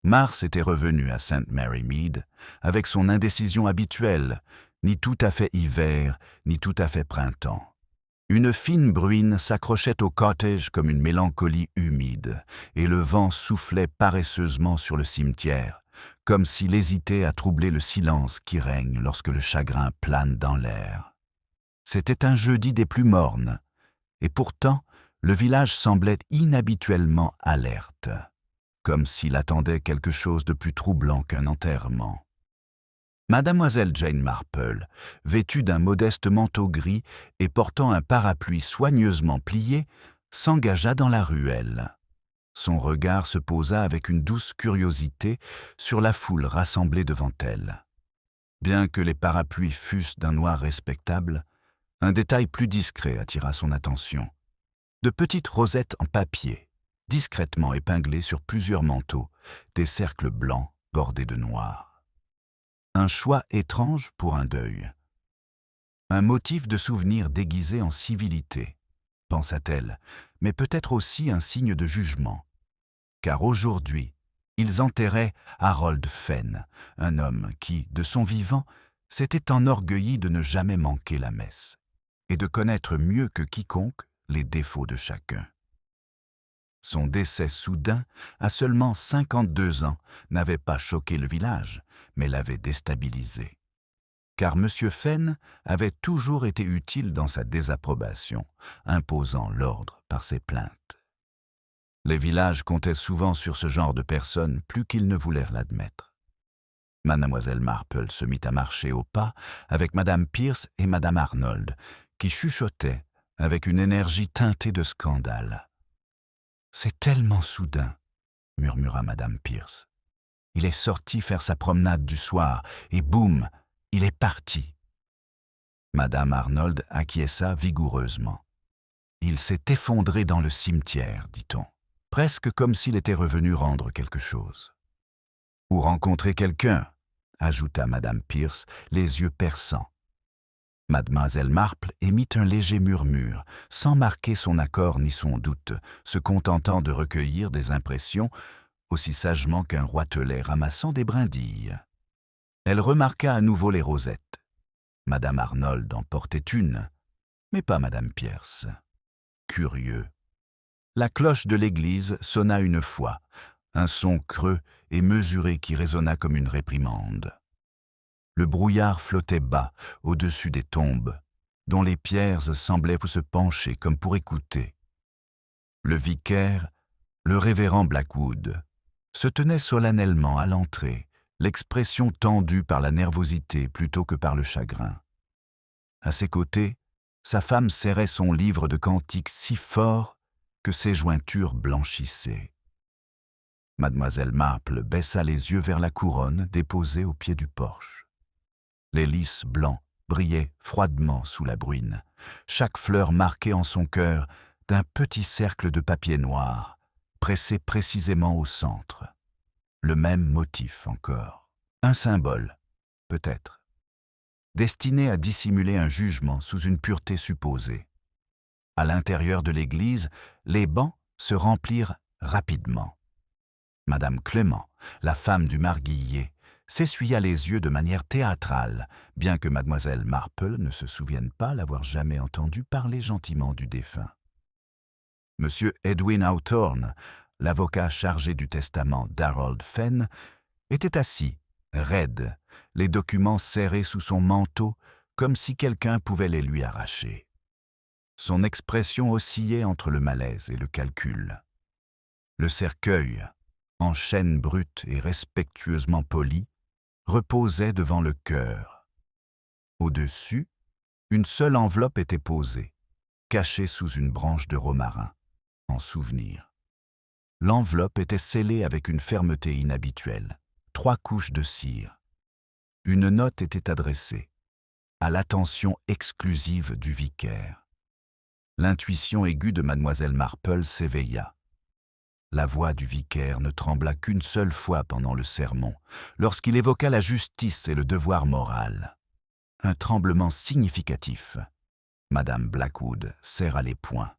Mars était revenu à St. Mary Mead avec son indécision habituelle, ni tout à fait hiver, ni tout à fait printemps. Une fine bruine s'accrochait au cottage comme une mélancolie humide, et le vent soufflait paresseusement sur le cimetière, comme s'il hésitait à troubler le silence qui règne lorsque le chagrin plane dans l'air. C'était un jeudi des plus mornes, et pourtant le village semblait inhabituellement alerte, comme s'il attendait quelque chose de plus troublant qu'un enterrement. Mademoiselle Jane Marple, vêtue d'un modeste manteau gris et portant un parapluie soigneusement plié, s'engagea dans la ruelle. Son regard se posa avec une douce curiosité sur la foule rassemblée devant elle. Bien que les parapluies fussent d'un noir respectable, un détail plus discret attira son attention. De petites rosettes en papier, discrètement épinglées sur plusieurs manteaux, des cercles blancs bordés de noir. Un choix étrange pour un deuil. Un motif de souvenir déguisé en civilité, pensa-t-elle, mais peut-être aussi un signe de jugement. Car aujourd'hui, ils enterraient Harold Fenn, un homme qui, de son vivant, s'était enorgueilli de ne jamais manquer la messe, et de connaître mieux que quiconque les défauts de chacun. Son décès soudain, à seulement 52 ans, n'avait pas choqué le village, mais l'avait déstabilisé. Car M. Fenn avait toujours été utile dans sa désapprobation, imposant l'ordre par ses plaintes. Les villages comptaient souvent sur ce genre de personnes plus qu'ils ne voulaient l'admettre. Mademoiselle Marple se mit à marcher au pas avec Madame Pierce et Madame Arnold, qui chuchotaient avec une énergie teintée de scandale. « C'est tellement soudain, » murmura Madame Pierce. « Il est sorti faire sa promenade du soir, et boum, il est parti. » Madame Arnold acquiesça vigoureusement. « Il s'est effondré dans le cimetière, dit-on, presque comme s'il était revenu rendre quelque chose. »« Ou rencontrer quelqu'un, » ajouta Madame Pierce, les yeux perçants. Mademoiselle Marple émit un léger murmure, sans marquer son accord ni son doute, se contentant de recueillir des impressions, aussi sagement qu'un roitelet ramassant des brindilles. Elle remarqua à nouveau les rosettes. Madame Arnold en portait une, mais pas Madame Pierce. Curieux. La cloche de l'église sonna une fois, un son creux et mesuré qui résonna comme une réprimande. Le brouillard flottait bas, au-dessus des tombes, dont les pierres semblaient se pencher comme pour écouter. Le vicaire, le révérend Blackwood, se tenait solennellement à l'entrée, l'expression tendue par la nervosité plutôt que par le chagrin. À ses côtés, sa femme serrait son livre de cantiques si fort que ses jointures blanchissaient. Mademoiselle Marple baissa les yeux vers la couronne déposée au pied du porche. Les lys blancs brillaient froidement sous la bruine, chaque fleur marquée en son cœur d'un petit cercle de papier noir, pressé précisément au centre. Le même motif encore. Un symbole, peut-être, destiné à dissimuler un jugement sous une pureté supposée. À l'intérieur de l'église, les bancs se remplirent rapidement. Madame Clément, la femme du marguillier, s'essuya les yeux de manière théâtrale, bien que Mademoiselle Marple ne se souvienne pas l'avoir jamais entendu parler gentiment du défunt. Monsieur Edwin Hawthorne, l'avocat chargé du testament d'Harold Fenn, était assis, raide, les documents serrés sous son manteau, comme si quelqu'un pouvait les lui arracher. Son expression oscillait entre le malaise et le calcul. Le cercueil, en chêne brute et respectueusement poli, reposait devant le chœur. Au-dessus, une seule enveloppe était posée, cachée sous une branche de romarin, en souvenir. L'enveloppe était scellée avec une fermeté inhabituelle, 3 couches de cire. Une note était adressée, à l'attention exclusive du vicaire. L'intuition aiguë de Mademoiselle Marple s'éveilla. La voix du vicaire ne trembla qu'une seule fois pendant le sermon, lorsqu'il évoqua la justice et le devoir moral. Un tremblement significatif. Madame Blackwood serra les poings.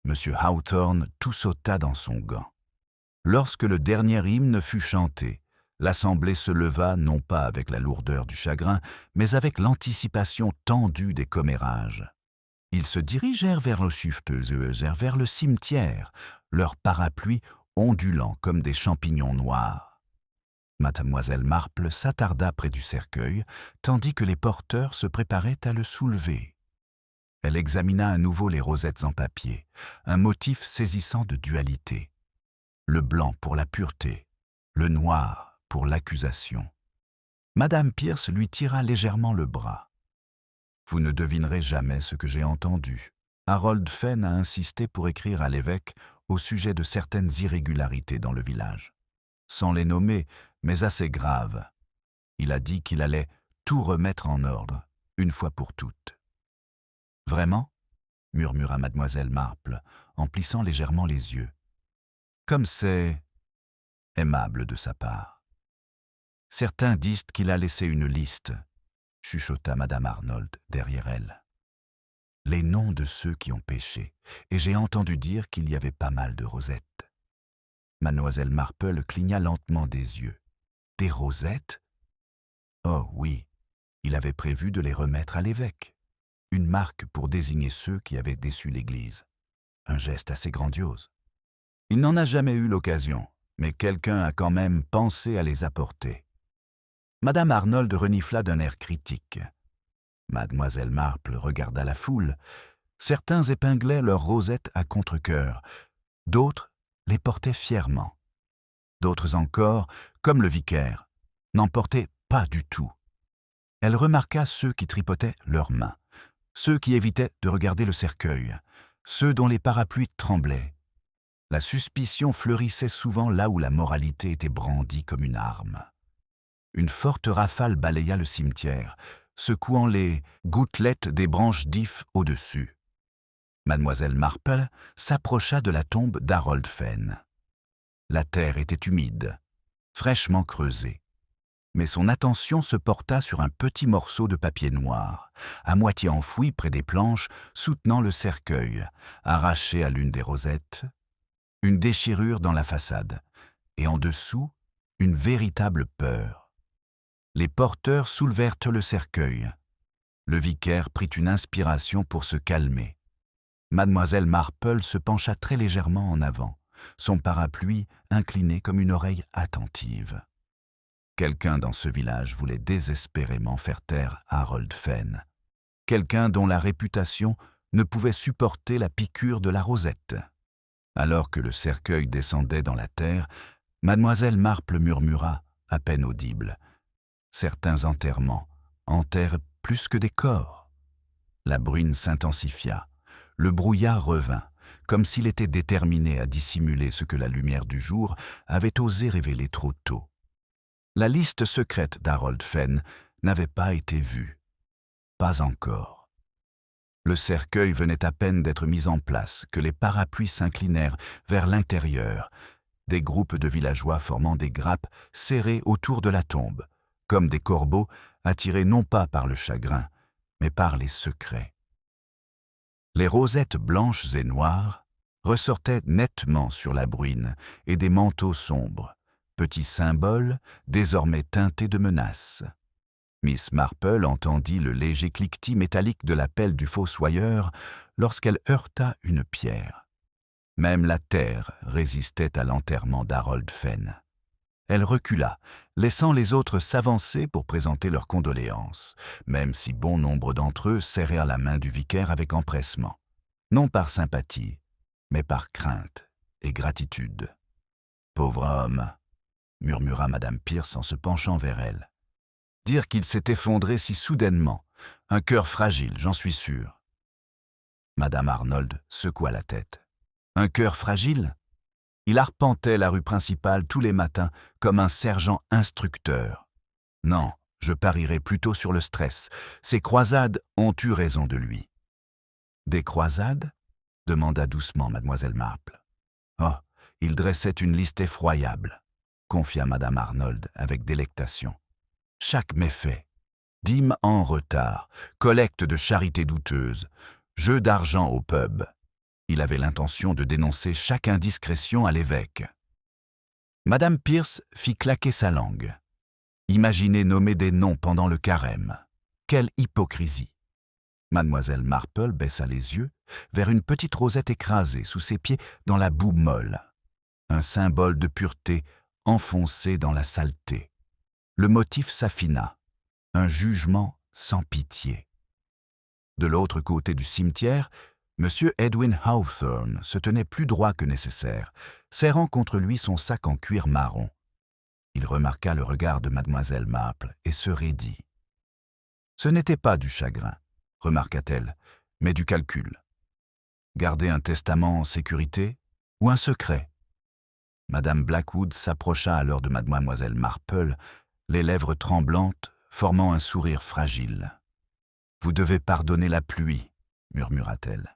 Monsieur Hawthorne tout sauta dans son gant. Lorsque le dernier hymne fut chanté, l'assemblée se leva non pas avec la lourdeur du chagrin, mais avec l'anticipation tendue des commérages. Ils se dirigèrent vers vers le cimetière, leurs parapluies ondulant comme des champignons noirs. Mademoiselle Marple s'attarda près du cercueil, tandis que les porteurs se préparaient à le soulever. Elle examina à nouveau les rosettes en papier, un motif saisissant de dualité. Le blanc pour la pureté, le noir pour l'accusation. Madame Pierce lui tira légèrement le bras. « Vous ne devinerez jamais ce que j'ai entendu. Harold Fenn a insisté pour écrire à l'évêque au sujet de certaines irrégularités dans le village. Sans les nommer, mais assez graves. Il a dit qu'il allait tout remettre en ordre, une fois pour toutes. »« Vraiment ?» murmura mademoiselle Marple, en plissant légèrement les yeux. « Comme c'est aimable de sa part. »« Certains disent qu'il a laissé une liste, » chuchota madame Arnold derrière elle. « Les noms de ceux qui ont péché, et j'ai entendu dire qu'il y avait pas mal de rosettes. » Mademoiselle Marple cligna lentement des yeux. « Des rosettes ? » ?»« Oh oui, il avait prévu de les remettre à l'évêque. Une marque pour désigner ceux qui avaient déçu l'Église. Un geste assez grandiose. Il n'en a jamais eu l'occasion, mais quelqu'un a quand même pensé à les apporter. » Madame Arnold renifla d'un air critique. Mademoiselle Marple regarda la foule. Certains épinglaient leurs rosettes à contre-cœur, d'autres les portaient fièrement. D'autres encore, comme le vicaire, n'en portaient pas du tout. Elle remarqua ceux qui tripotaient leurs mains, ceux qui évitaient de regarder le cercueil, ceux dont les parapluies tremblaient. La suspicion fleurissait souvent là où la moralité était brandie comme une arme. Une forte rafale balaya le cimetière, secouant les gouttelettes des branches d'ifs au-dessus. Mademoiselle Marple s'approcha de la tombe d'Harold Fenn. La terre était humide, fraîchement creusée. Mais son attention se porta sur un petit morceau de papier noir, à moitié enfoui près des planches soutenant le cercueil, arraché à l'une des rosettes, une déchirure dans la façade, et en dessous, une véritable peur. Les porteurs soulevèrent le cercueil. Le vicaire prit une inspiration pour se calmer. Mademoiselle Marple se pencha très légèrement en avant, son parapluie incliné comme une oreille attentive. Quelqu'un dans ce village voulait désespérément faire taire Harold Fenn. Quelqu'un dont la réputation ne pouvait supporter la piqûre de la rosette. Alors que le cercueil descendait dans la terre, mademoiselle Marple murmura, à peine audible. Certains enterrements enterrent plus que des corps. La bruine s'intensifia. Le brouillard revint, comme s'il était déterminé à dissimuler ce que la lumière du jour avait osé révéler trop tôt. La liste secrète d'Harold Fenn n'avait pas été vue. Pas encore. Le cercueil venait à peine d'être mis en place que les parapluies s'inclinèrent vers l'intérieur, des groupes de villageois formant des grappes serrées autour de la tombe, comme des corbeaux attirés non pas par le chagrin, mais par les secrets. Les rosettes blanches et noires ressortaient nettement sur la bruine et des manteaux sombres, petits symboles désormais teintés de menaces. Miss Marple entendit le léger cliquetis métallique de la pelle du fossoyeur lorsqu'elle heurta une pierre. Même la terre résistait à l'enterrement d'Harold Fenn. Elle recula, laissant les autres s'avancer pour présenter leurs condoléances, même si bon nombre d'entre eux serrèrent la main du vicaire avec empressement, non par sympathie, mais par crainte et gratitude. « Pauvre homme !» murmura madame Pierce en se penchant vers elle. « Dire qu'il s'est effondré si soudainement, un cœur fragile, j'en suis sûr. » Madame Arnold secoua la tête. « Un cœur fragile ? Il arpentait la rue principale tous les matins comme un sergent instructeur. Non, je parierais plutôt sur le stress. Ces croisades ont eu raison de lui. »« Des croisades ?» demanda doucement mademoiselle Marple. « Oh, il dressait une liste effroyable, » confia madame Arnold avec délectation. « Chaque méfait, dîmes en retard, collecte de charité douteuse, jeu d'argent au pub. Il avait l'intention de dénoncer chaque indiscrétion à l'évêque. Madame Pierce fit claquer sa langue. Imaginez nommer des noms pendant le carême. Quelle hypocrisie! Mademoiselle Marple baissa les yeux vers une petite rosette écrasée sous ses pieds dans la boue molle. Un symbole de pureté enfoncé dans la saleté. Le motif s'affina. Un jugement sans pitié. De l'autre côté du cimetière, M. Edwin Hawthorne se tenait plus droit que nécessaire, serrant contre lui son sac en cuir marron. Il remarqua le regard de Mademoiselle Marple et se raidit. Ce n'était pas du chagrin, remarqua-t-elle, mais du calcul. Garder un testament en sécurité ou un secret? Madame Blackwood s'approcha alors de Mademoiselle Marple, les lèvres tremblantes, formant un sourire fragile. « Vous devez pardonner la pluie, » murmura-t-elle.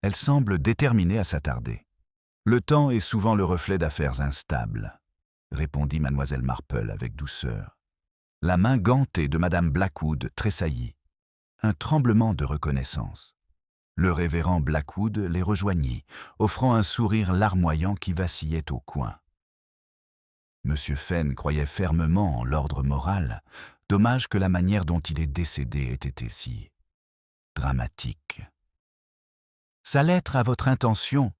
Elle semble déterminée à s'attarder. « Le temps est souvent le reflet d'affaires instables, » répondit Mademoiselle Marple avec douceur. La main gantée de Madame Blackwood tressaillit. Un tremblement de reconnaissance. Le révérend Blackwood les rejoignit, offrant un sourire larmoyant qui vacillait au coin. Monsieur Fenn croyait fermement en l'ordre moral. Dommage que la manière dont il est décédé ait été si dramatique. « Sa lettre à votre intention, »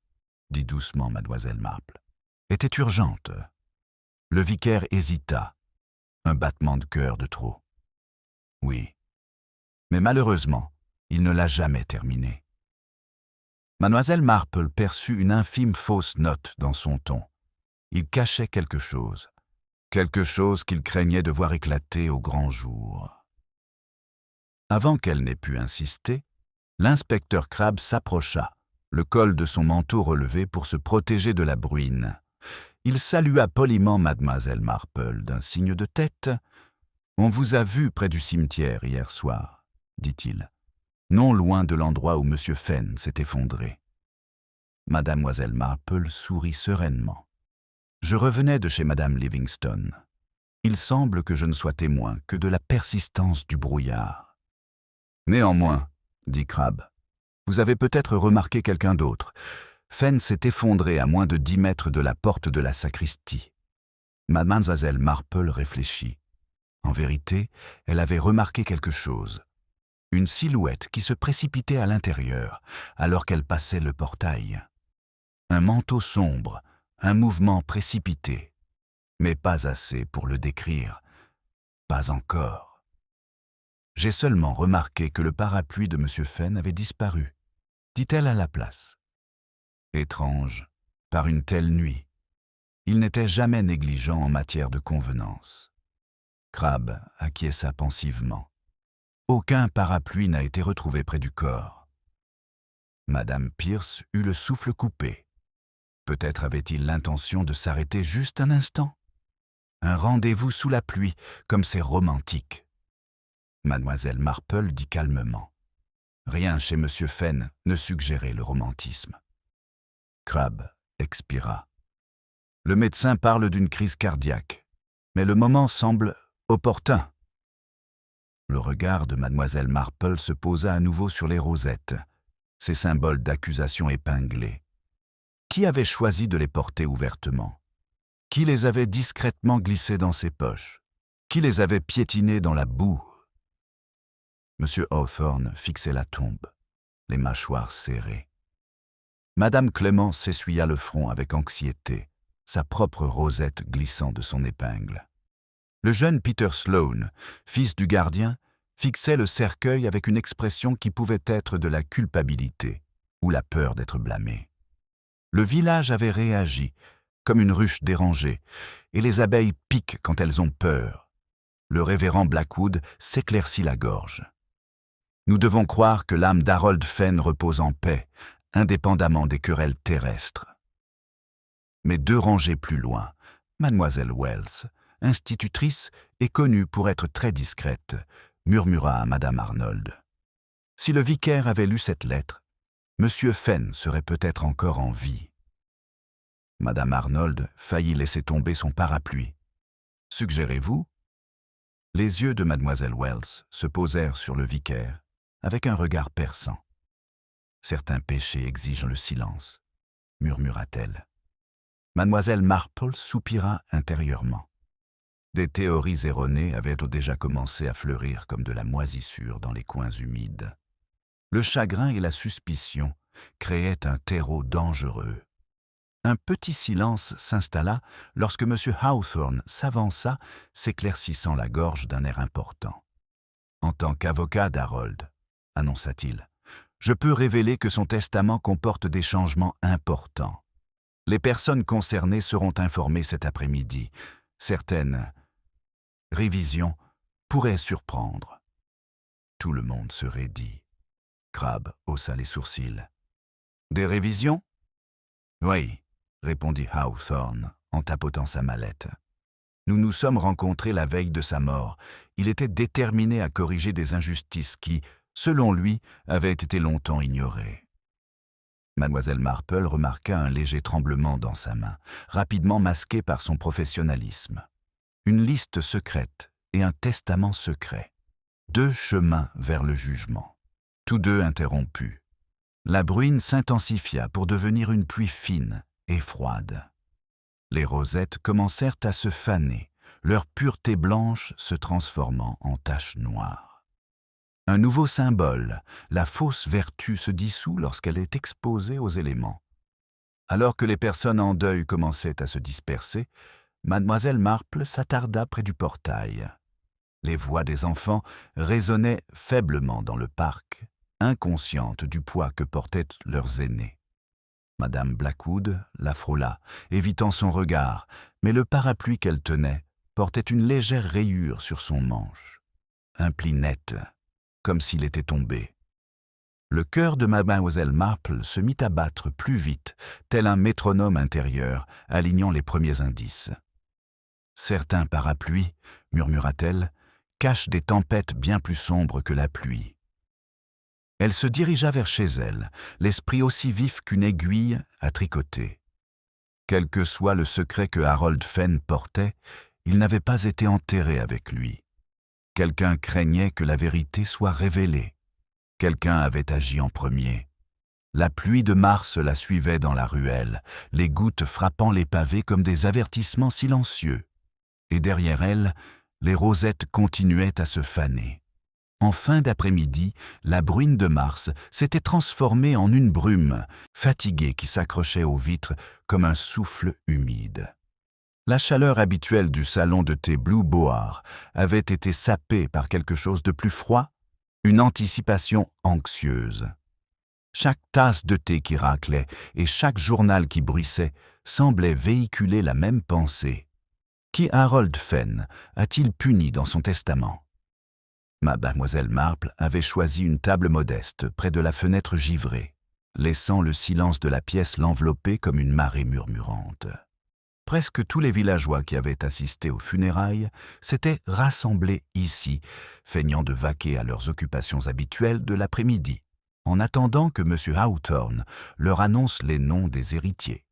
dit doucement Mademoiselle Marple, « était urgente. » Le vicaire hésita. Un battement de cœur de trop. Oui. Mais malheureusement, il ne l'a jamais terminé. Mademoiselle Marple perçut une infime fausse note dans son ton. Il cachait quelque chose qu'il craignait de voir éclater au grand jour. Avant qu'elle n'ait pu insister, l'inspecteur Crabbe s'approcha, le col de son manteau relevé pour se protéger de la bruine. Il salua poliment Mademoiselle Marple d'un signe de tête. « On vous a vu près du cimetière hier soir, » dit-il, non loin de l'endroit où M. Fenn s'est effondré. Mademoiselle Marple sourit sereinement. « Je revenais de chez Madame Livingstone. Il semble que je ne sois témoin que de la persistance du brouillard. »« Néanmoins, » dit Crabbe, « vous avez peut-être remarqué quelqu'un d'autre. Fenn s'est effondré à moins de 10 mètres de la porte de la sacristie. » Mademoiselle Marple réfléchit. En vérité, elle avait remarqué quelque chose. Une silhouette qui se précipitait à l'intérieur, alors qu'elle passait le portail. Un manteau sombre, un mouvement précipité. Mais pas assez pour le décrire. Pas encore. J'ai seulement remarqué que le parapluie de M. Fenn avait disparu, dit-elle à la place. Étrange, par une telle nuit. Il n'était jamais négligent en matière de convenance. Crabbe acquiesça pensivement. Aucun parapluie n'a été retrouvé près du corps. Madame Pierce eut le souffle coupé. Peut-être avait-il l'intention de s'arrêter juste un instant. Un rendez-vous sous la pluie, comme c'est romantique. Mademoiselle Marple dit calmement. Rien chez M. Fenn ne suggérait le romantisme. Crabbe expira. Le médecin parle d'une crise cardiaque, mais le moment semble opportun. Le regard de Mademoiselle Marple se posa à nouveau sur les rosettes, ces symboles d'accusation épinglés. Qui avait choisi de les porter ouvertement? Qui les avait discrètement glissés dans ses poches? Qui les avait piétinés dans la boue? M. Hawthorne fixait la tombe, les mâchoires serrées. Madame Clément s'essuya le front avec anxiété, sa propre rosette glissant de son épingle. Le jeune Peter Sloane, fils du gardien, fixait le cercueil avec une expression qui pouvait être de la culpabilité ou la peur d'être blâmé. Le village avait réagi, comme une ruche dérangée, et les abeilles piquent quand elles ont peur. Le révérend Blackwood s'éclaircit la gorge. Nous devons croire que l'âme d'Harold Fenn repose en paix, indépendamment des querelles terrestres. Mais 2 rangées plus loin, Mademoiselle Wells, institutrice et connue pour être très discrète, murmura à Madame Arnold. Si le vicaire avait lu cette lettre, Monsieur Fenn serait peut-être encore en vie. Madame Arnold faillit laisser tomber son parapluie. Suggérez-vous? Les yeux de Mademoiselle Wells se posèrent sur le vicaire avec un regard perçant. Certains péchés exigent le silence, murmura-t-elle. Mademoiselle Marple soupira intérieurement. Des théories erronées avaient déjà commencé à fleurir comme de la moisissure dans les coins humides. Le chagrin et la suspicion créaient un terreau dangereux. Un petit silence s'installa lorsque M. Hawthorne s'avança, s'éclaircissant la gorge d'un air important. « En tant qu'avocat d'Harold, annonça-t-il, je peux révéler que son testament comporte des changements importants. Les personnes concernées seront informées cet après-midi. Certaines révisions pourraient surprendre. » Tout le monde se raidit. Crabbe haussa les sourcils. « Des révisions ?»« Oui, » répondit Hawthorne en tapotant sa mallette. « Nous nous sommes rencontrés la veille de sa mort. Il était déterminé à corriger des injustices qui, selon lui, avaient été longtemps ignorées. » Mademoiselle Marple remarqua un léger tremblement dans sa main, rapidement masqué par son professionnalisme. Une liste secrète et un testament secret. 2 chemins vers le jugement. Tous 2 interrompus. La bruine s'intensifia pour devenir une pluie fine et froide. Les rosettes commencèrent à se faner, leur pureté blanche se transformant en taches noires. Un nouveau symbole, la fausse vertu se dissout lorsqu'elle est exposée aux éléments. Alors que les personnes en deuil commençaient à se disperser, Mademoiselle Marple s'attarda près du portail. Les voix des enfants résonnaient faiblement dans le parc, inconscientes du poids que portaient leurs aînés. Madame Blackwood la frôla, évitant son regard, mais le parapluie qu'elle tenait portait une légère rayure sur son manche. Un pli net, comme s'il était tombé. Le cœur de Mademoiselle Marple se mit à battre plus vite, tel un métronome intérieur, alignant les premiers indices. « Certains parapluies, murmura-t-elle, cachent des tempêtes bien plus sombres que la pluie. » Elle se dirigea vers chez elle, l'esprit aussi vif qu'une aiguille à tricoter. Quel que soit le secret que Harold Fenn portait, il n'avait pas été enterré avec lui. Quelqu'un craignait que la vérité soit révélée. Quelqu'un avait agi en premier. La pluie de mars la suivait dans la ruelle, les gouttes frappant les pavés comme des avertissements silencieux. Et derrière elle, les rosettes continuaient à se faner. En fin d'après-midi, la bruine de mars s'était transformée en une brume, fatiguée qui s'accrochait aux vitres comme un souffle humide. La chaleur habituelle du salon de thé Blue Boar avait été sapée par quelque chose de plus froid, une anticipation anxieuse. Chaque tasse de thé qui raclait et chaque journal qui bruissait semblait véhiculer la même pensée. Qui Harold Fenn a-t-il puni dans son testament ? Mademoiselle Marple avait choisi une table modeste près de la fenêtre givrée, laissant le silence de la pièce l'envelopper comme une marée murmurante. Presque tous les villageois qui avaient assisté aux funérailles s'étaient rassemblés ici, feignant de vaquer à leurs occupations habituelles de l'après-midi, en attendant que M. Hawthorne leur annonce les noms des héritiers,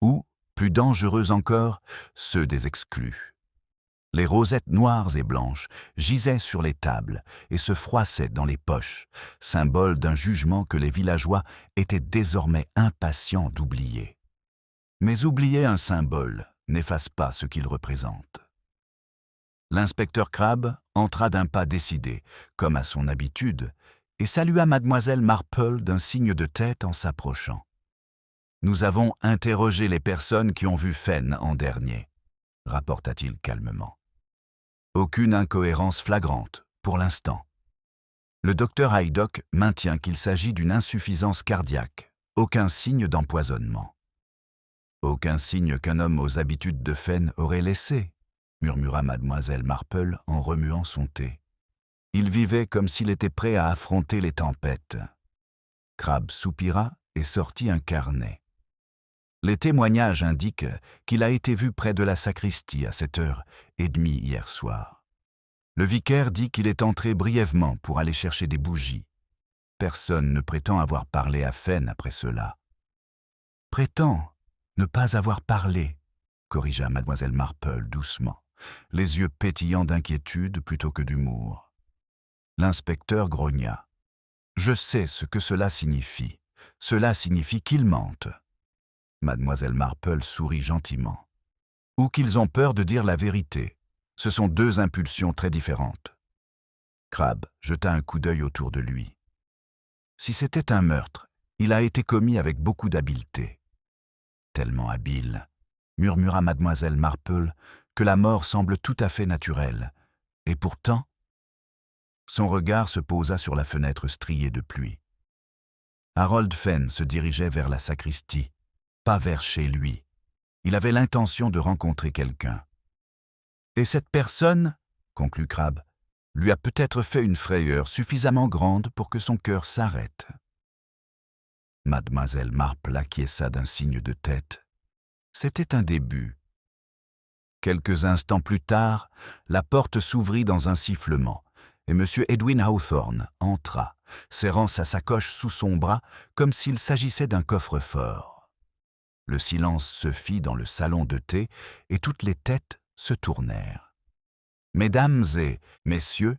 ou, plus dangereux encore, ceux des exclus. Les rosettes noires et blanches gisaient sur les tables et se froissaient dans les poches, symbole d'un jugement que les villageois étaient désormais impatients d'oublier. Mais oublier un symbole n'efface pas ce qu'il représente. L'inspecteur Crabbe entra d'un pas décidé, comme à son habitude, et salua Mademoiselle Marple d'un signe de tête en s'approchant. « Nous avons interrogé les personnes qui ont vu Fenn en dernier, » rapporta-t-il calmement. Aucune incohérence flagrante, pour l'instant. Le docteur Haydock maintient qu'il s'agit d'une insuffisance cardiaque, aucun signe d'empoisonnement. Aucun signe qu'un homme aux habitudes de Fenn aurait laissé, murmura Mademoiselle Marple en remuant son thé. Il vivait comme s'il était prêt à affronter les tempêtes. Crabbe soupira et sortit un carnet. Les témoignages indiquent qu'il a été vu près de la sacristie à 7h30 hier soir. Le vicaire dit qu'il est entré brièvement pour aller chercher des bougies. Personne ne prétend avoir parlé à Fenn après cela. « Prétend ne pas avoir parlé », corrigea Mademoiselle Marple doucement, les yeux pétillants d'inquiétude plutôt que d'humour. L'inspecteur grogna. « Je sais ce que cela signifie. Cela signifie qu'il mente. » Mademoiselle Marple sourit gentiment. Ou qu'ils ont peur de dire la vérité. Ce sont deux impulsions très différentes. Crabbe jeta un coup d'œil autour de lui. Si c'était un meurtre, il a été commis avec beaucoup d'habileté. Tellement habile, murmura Mademoiselle Marple, que la mort semble tout à fait naturelle. Et pourtant, son regard se posa sur la fenêtre striée de pluie. Harold Fenn se dirigeait vers la sacristie, pas vers chez lui. Il avait l'intention de rencontrer quelqu'un. Et cette personne, conclut Crabbe, lui a peut-être fait une frayeur suffisamment grande pour que son cœur s'arrête. Mademoiselle Marple acquiesça d'un signe de tête. C'était un début. Quelques instants plus tard, la porte s'ouvrit dans un sifflement, et M. Edwin Hawthorne entra, serrant sa sacoche sous son bras comme s'il s'agissait d'un coffre-fort. Le silence se fit dans le salon de thé, et toutes les têtes se tournèrent. « Mesdames et messieurs,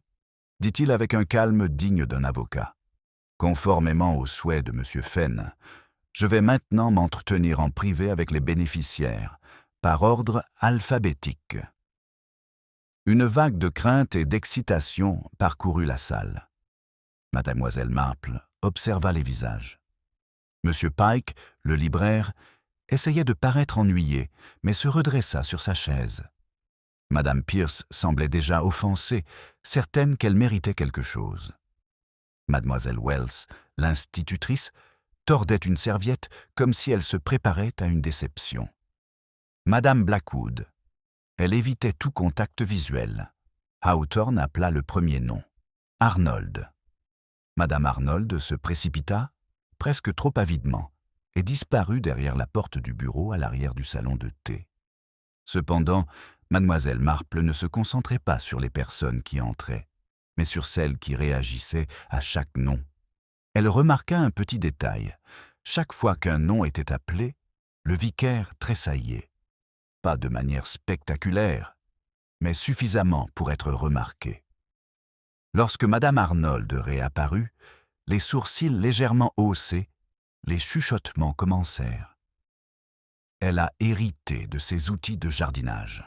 dit-il avec un calme digne d'un avocat, conformément au souhait de M. Fenn, je vais maintenant m'entretenir en privé avec les bénéficiaires, par ordre alphabétique. » Une vague de crainte et d'excitation parcourut la salle. Mademoiselle Marple observa les visages. M. Pike, le libraire, essayait de paraître ennuyé, mais se redressa sur sa chaise. Madame Pierce semblait déjà offensée, certaine qu'elle méritait quelque chose. Mademoiselle Wells, l'institutrice, tordait une serviette comme si elle se préparait à une déception. Madame Blackwood. Elle évitait tout contact visuel. Hawthorne appela le premier nom. Arnold. Madame Arnold se précipita, presque trop avidement, et disparut derrière la porte du bureau à l'arrière du salon de thé. Cependant, Mademoiselle Marple ne se concentrait pas sur les personnes qui entraient, mais sur celles qui réagissaient à chaque nom. Elle remarqua un petit détail. Chaque fois qu'un nom était appelé, le vicaire tressaillait. Pas de manière spectaculaire, mais suffisamment pour être remarqué. Lorsque Madame Arnold réapparut, les sourcils légèrement haussés, les chuchotements commencèrent. Elle a hérité de ses outils de jardinage.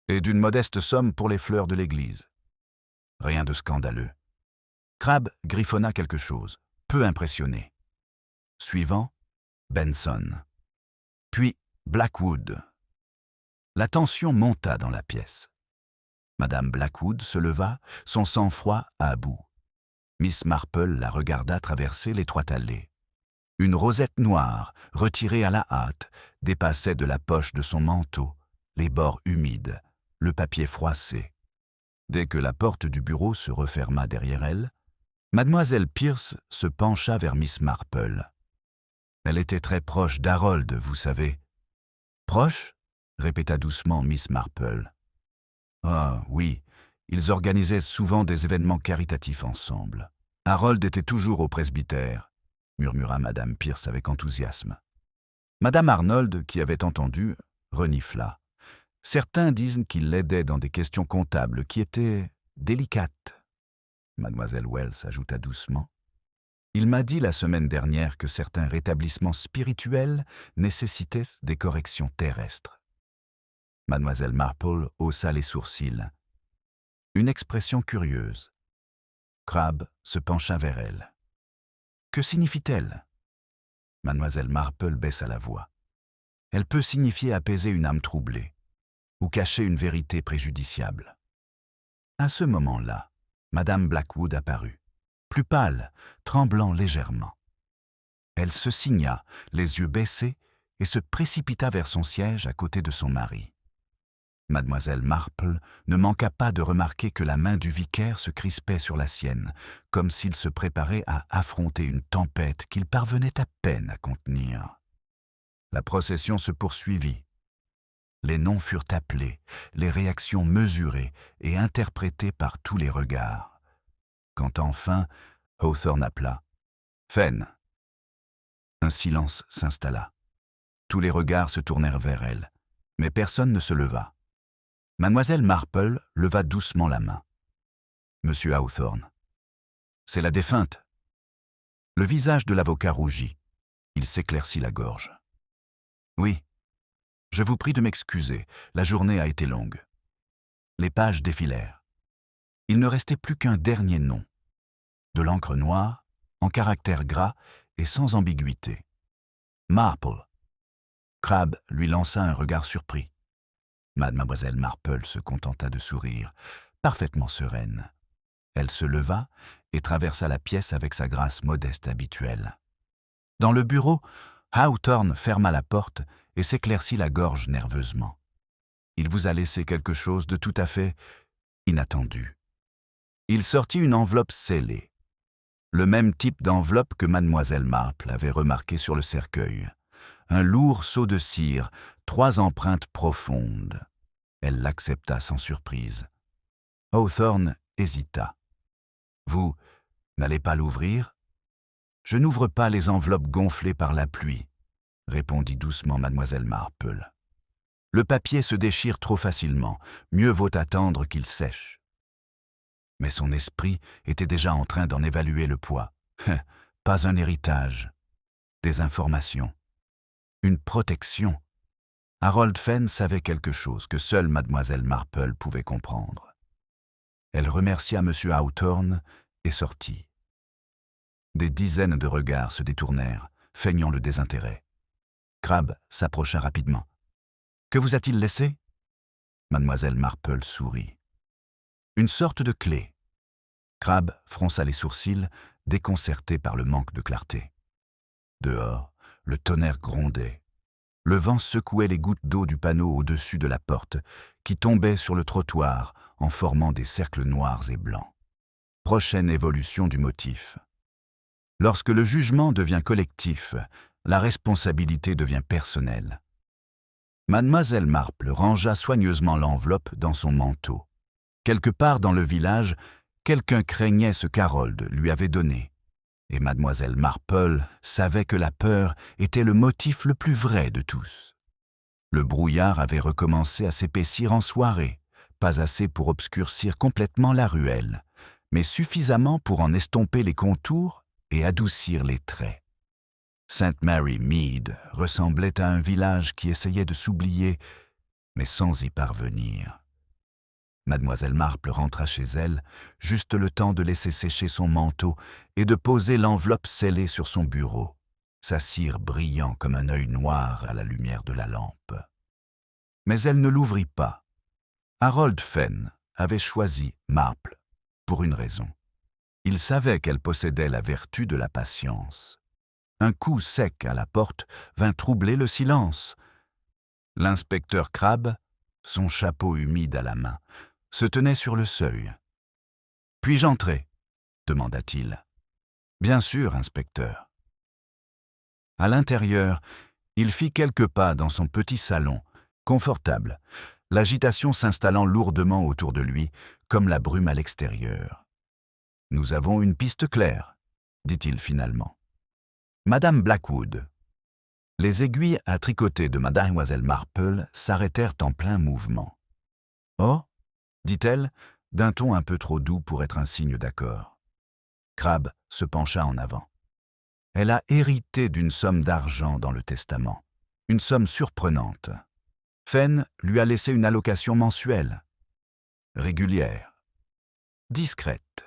Et d'une modeste somme pour les fleurs de l'église. Rien de scandaleux. Crabbe griffonna quelque chose, peu impressionné. Suivant, Benson. Puis Blackwood. La tension monta dans la pièce. Madame Blackwood se leva, son sang-froid à bout. Miss Marple la regarda traverser l'étroite allée. Une rosette noire, retirée à la hâte, dépassait de la poche de son manteau, les bords humides, le papier froissé. Dès que la porte du bureau se referma derrière elle, Mademoiselle Pierce se pencha vers Miss Marple. Elle était très proche d'Harold, vous savez. Proche ? Répéta doucement Miss Marple. Ah, oui, ils organisaient souvent des événements caritatifs ensemble. Harold était toujours au presbytère, murmura Madame Pierce avec enthousiasme. Madame Arnold, qui avait entendu, renifla. Certains disent qu'il l'aidait dans des questions comptables qui étaient délicates. Mademoiselle Wells ajouta doucement. Il m'a dit la semaine dernière que certains rétablissements spirituels nécessitaient des corrections terrestres. Mademoiselle Marple haussa les sourcils. Une expression curieuse. Crabbe se pencha vers elle. Que signifie-t-elle ? Mademoiselle Marple baissa la voix. Elle peut signifier apaiser une âme troublée ou cacher une vérité préjudiciable. À ce moment-là, Madame Blackwood apparut, plus pâle, tremblant légèrement. Elle se signa, les yeux baissés, et se précipita vers son siège à côté de son mari. Mademoiselle Marple ne manqua pas de remarquer que la main du vicaire se crispait sur la sienne, comme s'il se préparait à affronter une tempête qu'il parvenait à peine à contenir. La procession se poursuivit. Les noms furent appelés, les réactions mesurées et interprétées par tous les regards. Quand enfin, Hawthorne appela « Fenn !» Un silence s'installa. Tous les regards se tournèrent vers elle, mais personne ne se leva. Mademoiselle Marple leva doucement la main. « Monsieur Hawthorne. » « C'est la défunte. » Le visage de l'avocat rougit. Il s'éclaircit la gorge. Oui. Je vous prie de m'excuser, la journée a été longue. Les pages défilèrent. Il ne restait plus qu'un dernier nom. De l'encre noire, en caractères gras et sans ambiguïté. Marple. Crabbe lui lança un regard surpris. Mademoiselle Marple se contenta de sourire, parfaitement sereine. Elle se leva et traversa la pièce avec sa grâce modeste habituelle. Dans le bureau, Hawthorne ferma la porte et s'éclaircit la gorge nerveusement. Il vous a laissé quelque chose de tout à fait inattendu. Il sortit une enveloppe scellée. Le même type d'enveloppe que mademoiselle Marple avait remarqué sur le cercueil. Un lourd seau de cire, 3 empreintes profondes. Elle l'accepta sans surprise. Hawthorne hésita. « Vous n'allez pas l'ouvrir ?»« Je n'ouvre pas les enveloppes gonflées par la pluie, » répondit doucement mademoiselle Marple. « Le papier se déchire trop facilement, mieux vaut attendre qu'il sèche. » Mais son esprit était déjà en train d'en évaluer le poids. Pas un héritage, des informations, une protection. Harold Fenn savait quelque chose que seule mademoiselle Marple pouvait comprendre. Elle remercia M. Hawthorne et sortit. Des dizaines de regards se détournèrent, feignant le désintérêt. Crabbe s'approcha rapidement. « Que vous a-t-il laissé ?» Mademoiselle Marple sourit. « Une sorte de clé. » Crabbe fronça les sourcils, déconcerté par le manque de clarté. Dehors, le tonnerre grondait. Le vent secouait les gouttes d'eau du panneau au-dessus de la porte, qui tombaient sur le trottoir en formant des cercles noirs et blancs. Prochaine évolution du motif. Lorsque le jugement devient collectif, la responsabilité devient personnelle. Mademoiselle Marple rangea soigneusement l'enveloppe dans son manteau. Quelque part dans le village, quelqu'un craignait ce qu'Harold lui avait donné. Et mademoiselle Marple savait que la peur était le motif le plus vrai de tous. Le brouillard avait recommencé à s'épaissir en soirée, pas assez pour obscurcir complètement la ruelle, mais suffisamment pour en estomper les contours et adoucir les traits. St. Mary Mead ressemblait à un village qui essayait de s'oublier, mais sans y parvenir. Mademoiselle Marple rentra chez elle, juste le temps de laisser sécher son manteau et de poser l'enveloppe scellée sur son bureau, sa cire brillant comme un œil noir à la lumière de la lampe. Mais elle ne l'ouvrit pas. Harold Fenn avait choisi Marple pour une raison. Il savait qu'elle possédait la vertu de la patience. Un coup sec à la porte vint troubler le silence. L'inspecteur Crabbe, son chapeau humide à la main, se tenait sur le seuil. « Puis-je entrer ?» demanda-t-il. « Bien sûr, inspecteur. » À l'intérieur, il fit quelques pas dans son petit salon, confortable, l'agitation s'installant lourdement autour de lui, comme la brume à l'extérieur. « Nous avons une piste claire, » dit-il finalement. « Madame Blackwood. » Les aiguilles à tricoter de mademoiselle Marple s'arrêtèrent en plein mouvement. « Oh » dit-elle, d'un ton un peu trop doux pour être un signe d'accord. Crabbe se pencha en avant. Elle a hérité d'une somme d'argent dans le testament, une somme surprenante. Fenn lui a laissé une allocation mensuelle, régulière, discrète.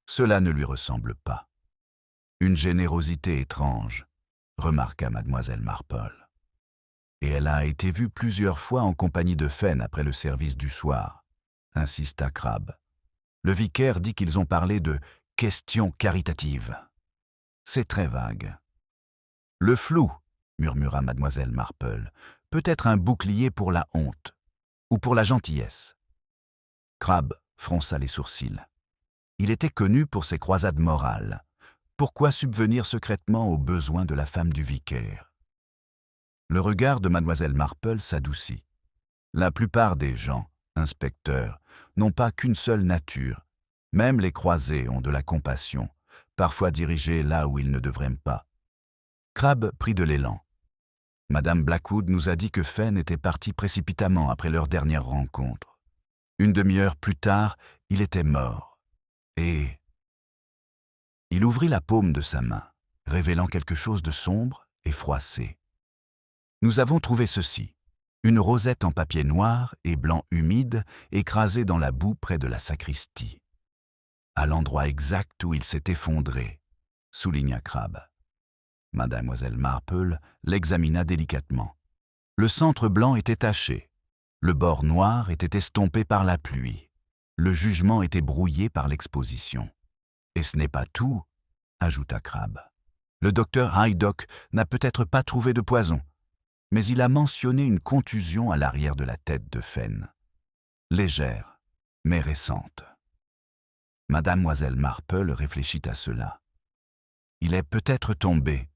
Cela ne lui ressemble pas. Une générosité étrange, remarqua mademoiselle Marple. Et elle a été vue plusieurs fois en compagnie de Fenn après le service du soir, insista Crabbe. Le vicaire dit qu'ils ont parlé de « questions caritatives ». C'est très vague. « Le flou », murmura mademoiselle Marple, « peut être un bouclier pour la honte ou pour la gentillesse. » Crabbe fronça les sourcils. Il était connu pour ses croisades morales. Pourquoi subvenir secrètement aux besoins de la femme du vicaire? Le regard de mademoiselle Marple s'adoucit. La plupart des gens, inspecteurs, n'ont pas qu'une seule nature. Même les croisés ont de la compassion, parfois dirigés là où ils ne devraient pas. Crabbe prit de l'élan. Madame Blackwood nous a dit que Fenn était parti précipitamment après leur dernière rencontre. Une demi-heure plus tard, il était mort. Et... Il ouvrit la paume de sa main, révélant quelque chose de sombre et froissé. Nous avons trouvé ceci. Une rosette en papier noir et blanc humide écrasée dans la boue près de la sacristie. À l'endroit exact où il s'est effondré, souligna Crabbe. Mademoiselle Marple l'examina délicatement. Le centre blanc était taché. Le bord noir était estompé par la pluie. Le jugement était brouillé par l'exposition. Et ce n'est pas tout, ajouta Crabbe. Le docteur Haydock n'a peut-être pas trouvé de poison, mais il a mentionné une contusion à l'arrière de la tête de Fenn. Légère, mais récente. Mademoiselle Marple réfléchit à cela. Il est peut-être tombé.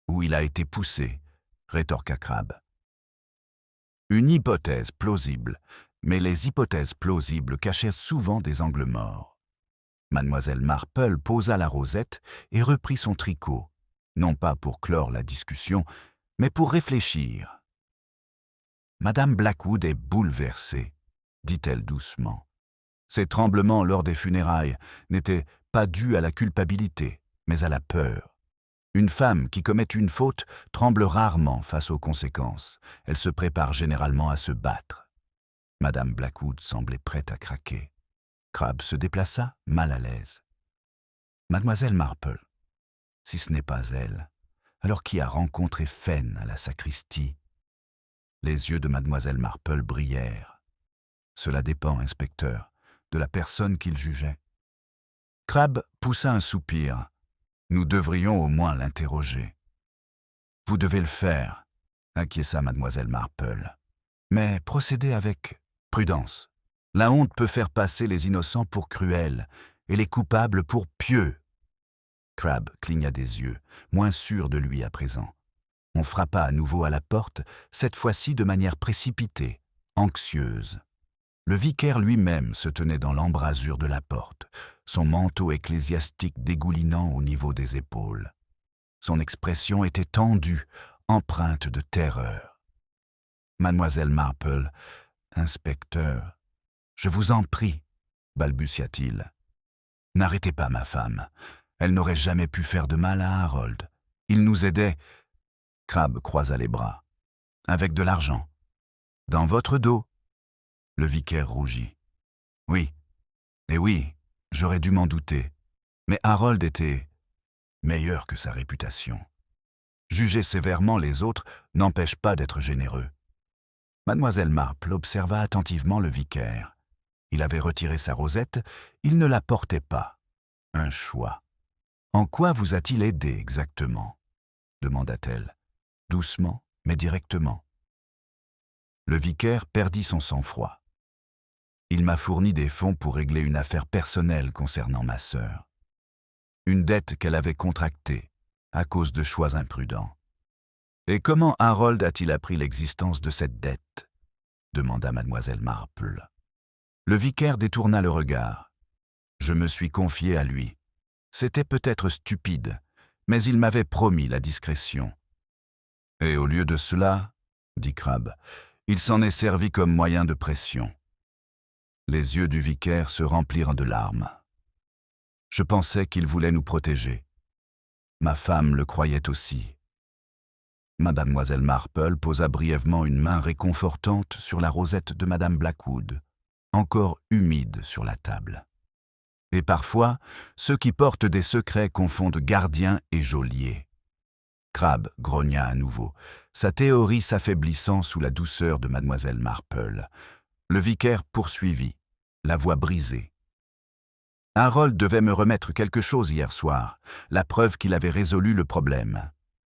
Ou il a été poussé, rétorqua Crabbe. Une hypothèse plausible, mais les hypothèses plausibles cachaient souvent des angles morts. Mademoiselle Marple posa la rosette et reprit son tricot, non pas pour clore la discussion, mais pour réfléchir. Madame Blackwood est bouleversée, dit-elle doucement. Ces tremblements lors des funérailles n'étaient pas dus à la culpabilité, mais à la peur. Une femme qui commet une faute tremble rarement face aux conséquences. Elle se prépare généralement à se battre. Madame Blackwood semblait prête à craquer. Crabbe se déplaça, mal à l'aise. Mademoiselle Marple, si ce n'est pas elle, alors qui a rencontré Fenn à la sacristie? Les yeux de Mademoiselle Marple brillèrent. Cela dépend, inspecteur, de la personne qu'il jugeait. Crabbe poussa un soupir. Nous devrions au moins l'interroger. Vous devez le faire, acquiesça Mademoiselle Marple. Mais procédez avec prudence. La honte peut faire passer les innocents pour cruels et les coupables pour pieux. Crabbe cligna des yeux, moins sûr de lui à présent. On frappa à nouveau à la porte, cette fois-ci de manière précipitée, anxieuse. Le vicaire lui-même se tenait dans l'embrasure de la porte, son manteau ecclésiastique dégoulinant au niveau des épaules. Son expression était tendue, empreinte de terreur. « Mademoiselle Marple, inspecteur, je vous en prie, balbutia-t-il. N'arrêtez pas ma femme. Elle n'aurait jamais pu faire de mal à Harold. Il nous aidait. » Crabbe croisa les bras. « Avec de l'argent. Dans votre dos. » Le vicaire rougit. « Oui, et oui, j'aurais dû m'en douter. Mais Harold était meilleur que sa réputation. Juger sévèrement les autres n'empêche pas d'être généreux. » Mademoiselle Marple observa attentivement le vicaire. Il avait retiré sa rosette, il ne la portait pas. Un choix. « En quoi vous a-t-il aidé exactement ?» demanda-t-elle, doucement mais directement. Le vicaire perdit son sang-froid. « Il m'a fourni des fonds pour régler une affaire personnelle concernant ma sœur. Une dette qu'elle avait contractée à cause de choix imprudents. » « Et comment Harold a-t-il appris l'existence de cette dette ?» demanda Mademoiselle Marple. Le vicaire détourna le regard. « Je me suis confié à lui. C'était peut-être stupide, mais il m'avait promis la discrétion. » « Et au lieu de cela, dit Crabbe, il s'en est servi comme moyen de pression. » Les yeux du vicaire se remplirent de larmes. « Je pensais qu'il voulait nous protéger. Ma femme le croyait aussi. » Mademoiselle Marple posa brièvement une main réconfortante sur la rosette de Madame Blackwood, encore humide sur la table. Et parfois, ceux qui portent des secrets confondent gardien et geôlier. Crabbe grogna à nouveau, sa théorie s'affaiblissant sous la douceur de Mademoiselle Marple. Le vicaire poursuivit, la voix brisée. « Harold devait me remettre quelque chose hier soir, la preuve qu'il avait résolu le problème.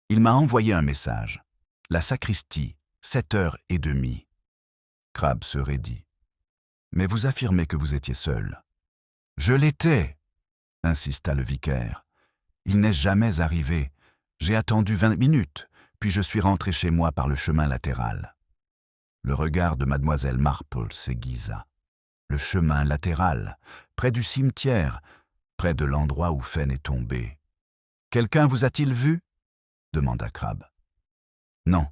Il m'a envoyé un message. La sacristie, 7h30. » Crabbe se raidit. « Mais vous affirmez que vous étiez seul. »« Je l'étais, » insista le vicaire. « Il n'est jamais arrivé. J'ai attendu 20 minutes, puis je suis rentré chez moi par le chemin latéral. » Le regard de Mademoiselle Marple s'aiguisa. Le chemin latéral, près du cimetière, près de l'endroit où Fenn est tombé. « Quelqu'un vous a-t-il vu ?» demanda Crabbe. « Non,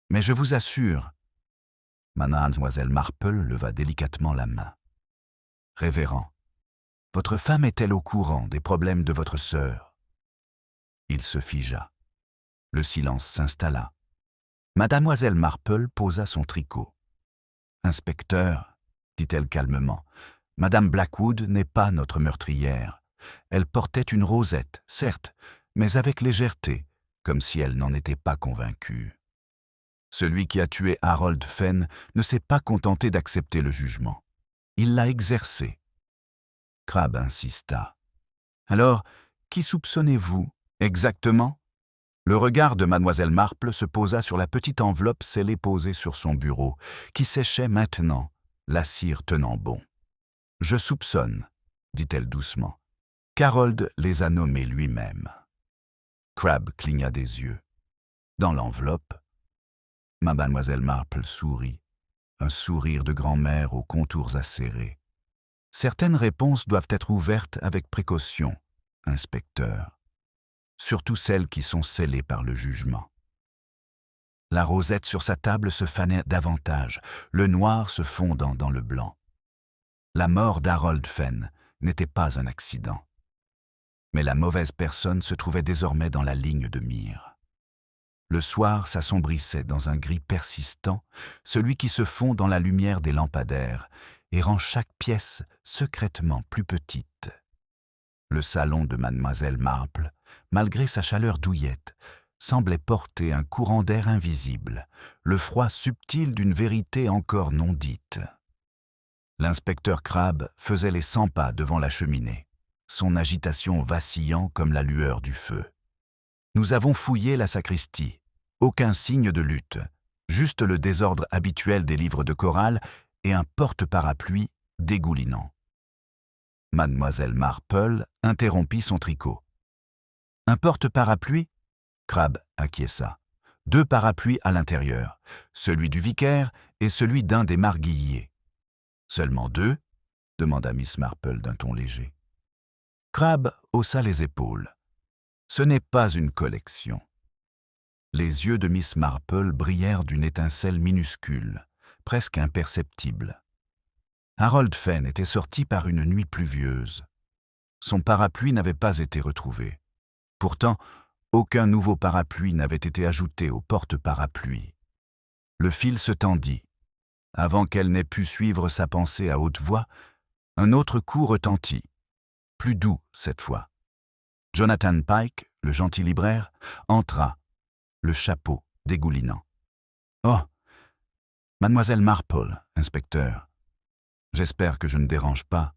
mais je vous assure. » Mademoiselle Marple leva délicatement la main. « Révérend, votre femme est-elle au courant des problèmes de votre sœur ?» Il se figea. Le silence s'installa. Mademoiselle Marple posa son tricot. « Inspecteur, dit-elle calmement, Madame Blackwood n'est pas notre meurtrière. Elle portait une rosette, certes, mais avec légèreté, comme si elle n'en était pas convaincue. Celui qui a tué Harold Fenn ne s'est pas contenté d'accepter le jugement. Il l'a exercé. » Crabbe insista. « Alors, qui soupçonnez-vous exactement ?» Le regard de Mademoiselle Marple se posa sur la petite enveloppe scellée posée sur son bureau, qui séchait maintenant, la cire tenant bon. « Je soupçonne, dit-elle doucement, qu'Harold les a nommés lui-même. » Crabbe cligna des yeux. Dans l'enveloppe, Mademoiselle Marple sourit, un sourire de grand-mère aux contours acérés. « Certaines réponses doivent être ouvertes avec précaution, inspecteur. Surtout celles qui sont scellées par le jugement. » La rosette sur sa table se fanait davantage, le noir se fondant dans le blanc. La mort d'Harold Fenn n'était pas un accident. Mais la mauvaise personne se trouvait désormais dans la ligne de mire. Le soir s'assombrissait dans un gris persistant, celui qui se fond dans la lumière des lampadaires et rend chaque pièce secrètement plus petite. Le salon de Mademoiselle Marple, malgré sa chaleur douillette, semblait porter un courant d'air invisible, le froid subtil d'une vérité encore non dite. L'inspecteur Crabbe faisait les 100 pas devant la cheminée, son agitation vacillant comme la lueur du feu. Nous avons fouillé la sacristie. Aucun signe de lutte, juste le désordre habituel des livres de chorale et un porte-parapluie dégoulinant. Mademoiselle Marple interrompit son tricot. « Un porte-parapluie » Crabbe acquiesça. « 2 parapluies à l'intérieur, celui du vicaire et celui d'un des marguilliers. »« Seulement 2 » demanda Miss Marple d'un ton léger. Crabbe haussa les épaules. « Ce n'est pas une collection. » Les yeux de Miss Marple brillèrent d'une étincelle minuscule, presque imperceptible. Harold Fenn était sorti par une nuit pluvieuse. Son parapluie n'avait pas été retrouvé. Pourtant, aucun nouveau parapluie n'avait été ajouté au porte-parapluie. Le fil se tendit. Avant qu'elle n'ait pu suivre sa pensée à haute voix, un autre coup retentit, plus doux cette fois. Jonathan Pike, le gentil libraire, entra, le chapeau dégoulinant. « Oh, Mademoiselle Marple, inspecteur. J'espère que je ne dérange pas. »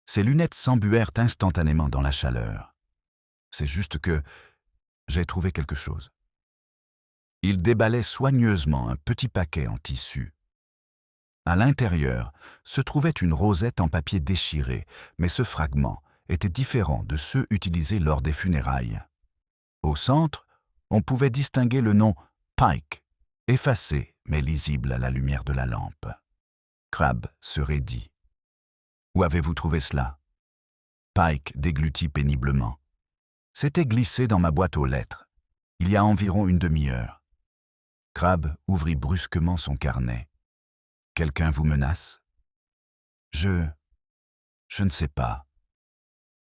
Ses lunettes s'embuèrent instantanément dans la chaleur. « C'est juste que j'ai trouvé quelque chose. » Il déballait soigneusement un petit paquet en tissu. À l'intérieur se trouvait une rosette en papier déchiré, mais ce fragment était différent de ceux utilisés lors des funérailles. Au centre, on pouvait distinguer le nom Pike, effacé mais lisible à la lumière de la lampe. Crabbe se raidit. « Où avez-vous trouvé cela ?» Pike déglutit péniblement. « C'était glissé dans ma boîte aux lettres, il y a environ une demi-heure. » Crabbe ouvrit brusquement son carnet. « Quelqu'un vous menace ?»« Je ne sais pas. »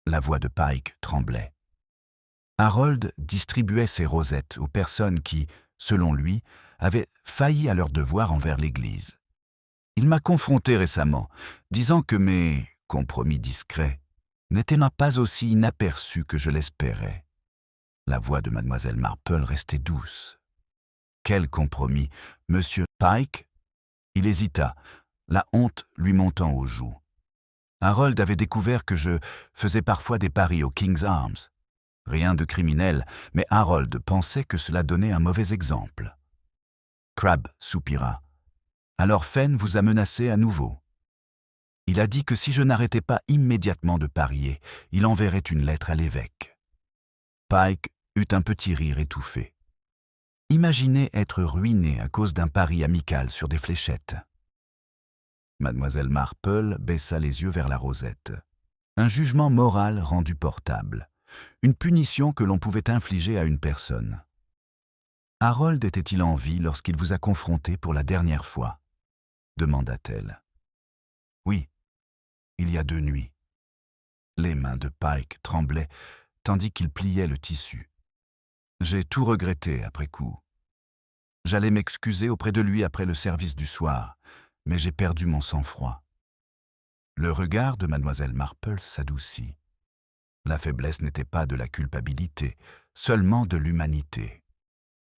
La voix de Pike tremblait. Harold distribuait ses rosettes aux personnes qui, selon lui, avaient failli à leur devoir envers l'Église. Il m'a confronté récemment, disant que mes compromis discrets n'étaient pas aussi inaperçus que je l'espérais. La voix de Mademoiselle Marple restait douce. Quel compromis, Monsieur Pike? Il hésita, la honte lui montant aux joues. Harold avait découvert que je faisais parfois des paris au King's Arms. Rien de criminel, mais Harold pensait que cela donnait un mauvais exemple. Crabbe soupira. « Alors Fenn vous a menacé à nouveau. Il a dit que si je n'arrêtais pas immédiatement de parier, il enverrait une lettre à l'évêque. » Pike eut un petit rire étouffé. Imaginez être ruiné à cause d'un pari amical sur des fléchettes. Mademoiselle Marple baissa les yeux vers la rosette. Un jugement moral rendu portable. Une punition que l'on pouvait infliger à une personne. Harold était-il en vie lorsqu'il vous a confronté pour la dernière fois ? Demanda-t-elle. Oui, il y a 2 nuits. Les mains de Pike tremblaient tandis qu'il pliait le tissu. J'ai tout regretté après coup. J'allais m'excuser auprès de lui après le service du soir, mais j'ai perdu mon sang-froid. Le regard de mademoiselle Marple s'adoucit. La faiblesse n'était pas de la culpabilité, seulement de l'humanité.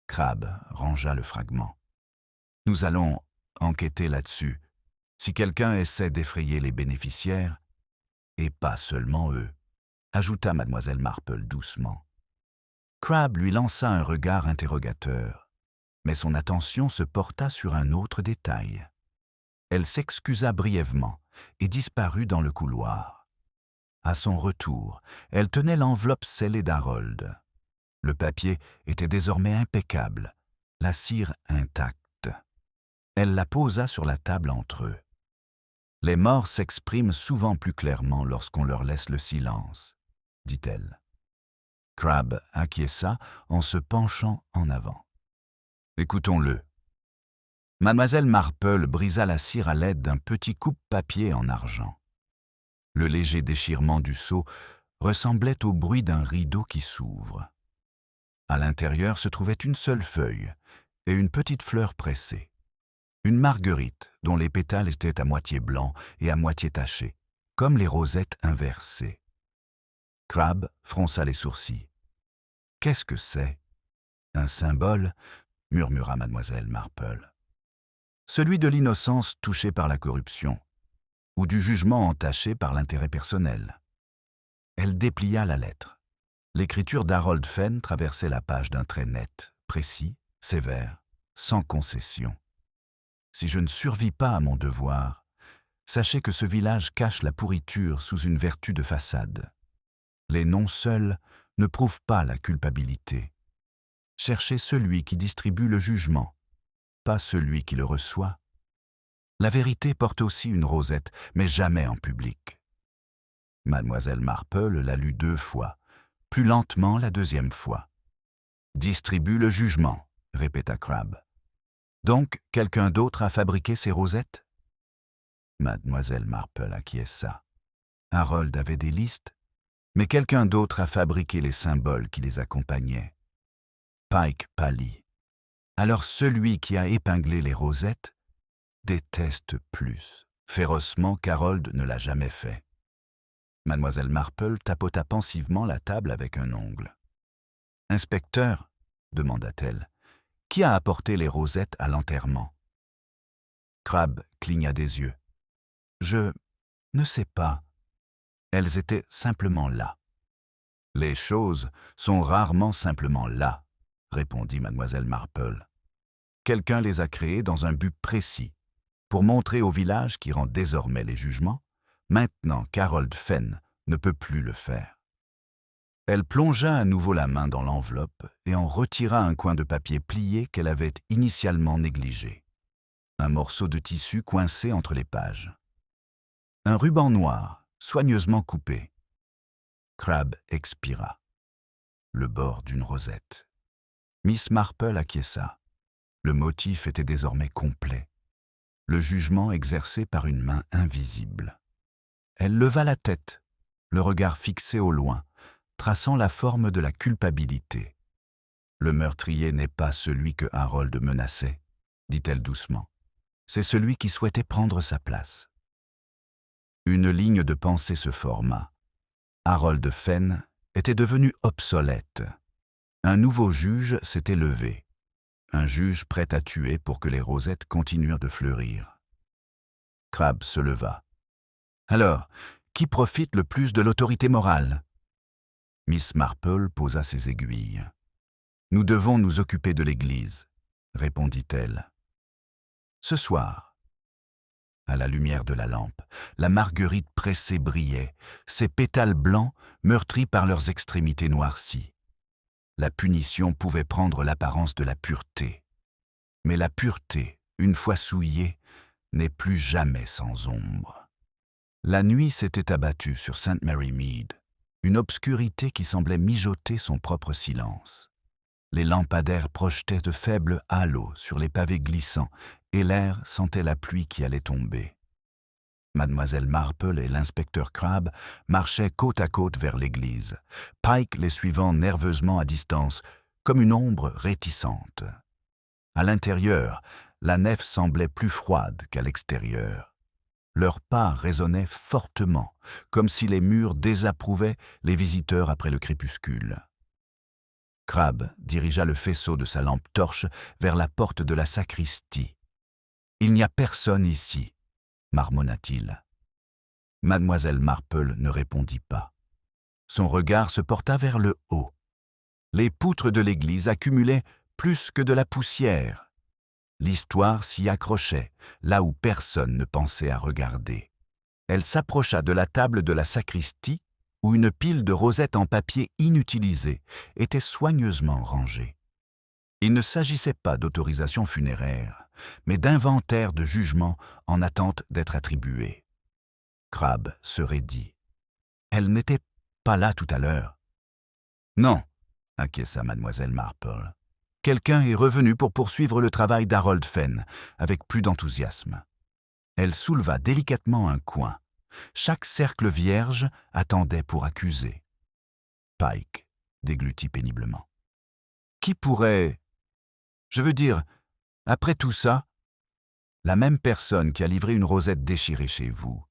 Crabbe rangea le fragment. Nous allons enquêter là-dessus, si quelqu'un essaie d'effrayer les bénéficiaires, et pas seulement eux, ajouta mademoiselle Marple doucement. Crabbe lui lança un regard interrogateur, mais son attention se porta sur un autre détail. Elle s'excusa brièvement et disparut dans le couloir. À son retour, elle tenait l'enveloppe scellée d'Harold. Le papier était désormais impeccable, la cire intacte. Elle la posa sur la table entre eux. Les morts s'expriment souvent plus clairement lorsqu'on leur laisse le silence, dit-elle. Crabbe acquiesça en se penchant en avant. Écoutons-le. Mademoiselle Marple brisa la cire à l'aide d'un petit coupe-papier en argent. Le léger déchirement du seau ressemblait au bruit d'un rideau qui s'ouvre. À l'intérieur se trouvait une seule feuille et une petite fleur pressée. Une marguerite dont les pétales étaient à moitié blancs et à moitié tachés, comme les rosettes inversées. Crabbe fronça les sourcils. « Qu'est-ce que c'est ? Un symbole ?» murmura mademoiselle Marple. « Celui de l'innocence touchée par la corruption, ou du jugement entaché par l'intérêt personnel. » Elle déplia la lettre. L'écriture d'Harold Fenn traversait la page d'un trait net, précis, sévère, sans concession. « Si je ne survis pas à mon devoir, sachez que ce village cache la pourriture sous une vertu de façade. Les noms seuls ne prouvent pas la culpabilité. Cherchez celui qui distribue le jugement, pas celui qui le reçoit. La vérité porte aussi une rosette, mais jamais en public. » Mademoiselle Marple la lut 2 fois, plus lentement la 2e fois. « Distribue le jugement », répéta Crabbe. « Donc, quelqu'un d'autre a fabriqué ces rosettes ?» Mademoiselle Marple acquiesça. Harold avait des listes, mais quelqu'un d'autre a fabriqué les symboles qui les accompagnaient. Pike pâlit. Alors celui qui a épinglé les rosettes déteste plus férocement qu'Harold ne l'a jamais fait. Mademoiselle Marple tapota pensivement la table avec un ongle. « Inspecteur, » demanda-t-elle, « qui a apporté les rosettes à l'enterrement ?» Crabbe cligna des yeux. « Je ne sais pas. Elles étaient simplement là. »« Les choses sont rarement simplement là, » répondit mademoiselle Marple. « Quelqu'un les a créées dans un but précis, pour montrer au village qui rend désormais les jugements, maintenant qu'Harold Fenn ne peut plus le faire. » Elle plongea à nouveau la main dans l'enveloppe et en retira un coin de papier plié qu'elle avait initialement négligé. Un morceau de tissu coincé entre les pages. Un ruban noir, soigneusement coupé. Crabbe expira. Le bord d'une rosette. Miss Marple acquiesça. Le motif était désormais complet. Le jugement exercé par une main invisible. Elle leva la tête, le regard fixé au loin, traçant la forme de la culpabilité. « Le meurtrier n'est pas celui que Harold menaçait, » dit-elle doucement. « C'est celui qui souhaitait prendre sa place. » Une ligne de pensée se forma. Harold Fenn était devenu obsolète. Un nouveau juge s'était levé. Un juge prêt à tuer pour que les rosettes continuèrent de fleurir. Crabbe se leva. « Alors, qui profite le plus de l'autorité morale ?» Miss Marple posa ses aiguilles. « Nous devons nous occuper de l'Église, » répondit-elle. « Ce soir. » À la lumière de la lampe, la marguerite pressée brillait, ses pétales blancs meurtris par leurs extrémités noircies. La punition pouvait prendre l'apparence de la pureté. Mais la pureté, une fois souillée, n'est plus jamais sans ombre. La nuit s'était abattue sur St. Mary Mead, une obscurité qui semblait mijoter son propre silence. Les lampadaires projetaient de faibles halos sur les pavés glissants et l'air sentait la pluie qui allait tomber. Mademoiselle Marple et l'inspecteur Crabbe marchaient côte à côte vers l'église, Pike les suivant nerveusement à distance, comme une ombre réticente. À l'intérieur, la nef semblait plus froide qu'à l'extérieur. Leurs pas résonnaient fortement, comme si les murs désapprouvaient les visiteurs après le crépuscule. Crabbe dirigea le faisceau de sa lampe torche vers la porte de la sacristie. « Il n'y a personne ici, » marmonna-t-il. Mademoiselle Marple ne répondit pas. Son regard se porta vers le haut. Les poutres de l'église accumulaient plus que de la poussière. L'histoire s'y accrochait, là où personne ne pensait à regarder. Elle s'approcha de la table de la sacristie, où une pile de rosettes en papier inutilisées était soigneusement rangée. Il ne s'agissait pas d'autorisation funéraire, mais d'inventaire de jugement en attente d'être attribué. Crabbe se raidit. Elle n'était pas là tout à l'heure. Non, acquiesça mademoiselle Marple. Quelqu'un est revenu pour poursuivre le travail d'Harold Fenn, avec plus d'enthousiasme. Elle souleva délicatement un coin. Chaque cercle vierge attendait pour accuser. Pike déglutit péniblement. Qui pourrait... Je veux dire, après tout ça, la même personne qui a livré une rosette déchirée chez vous,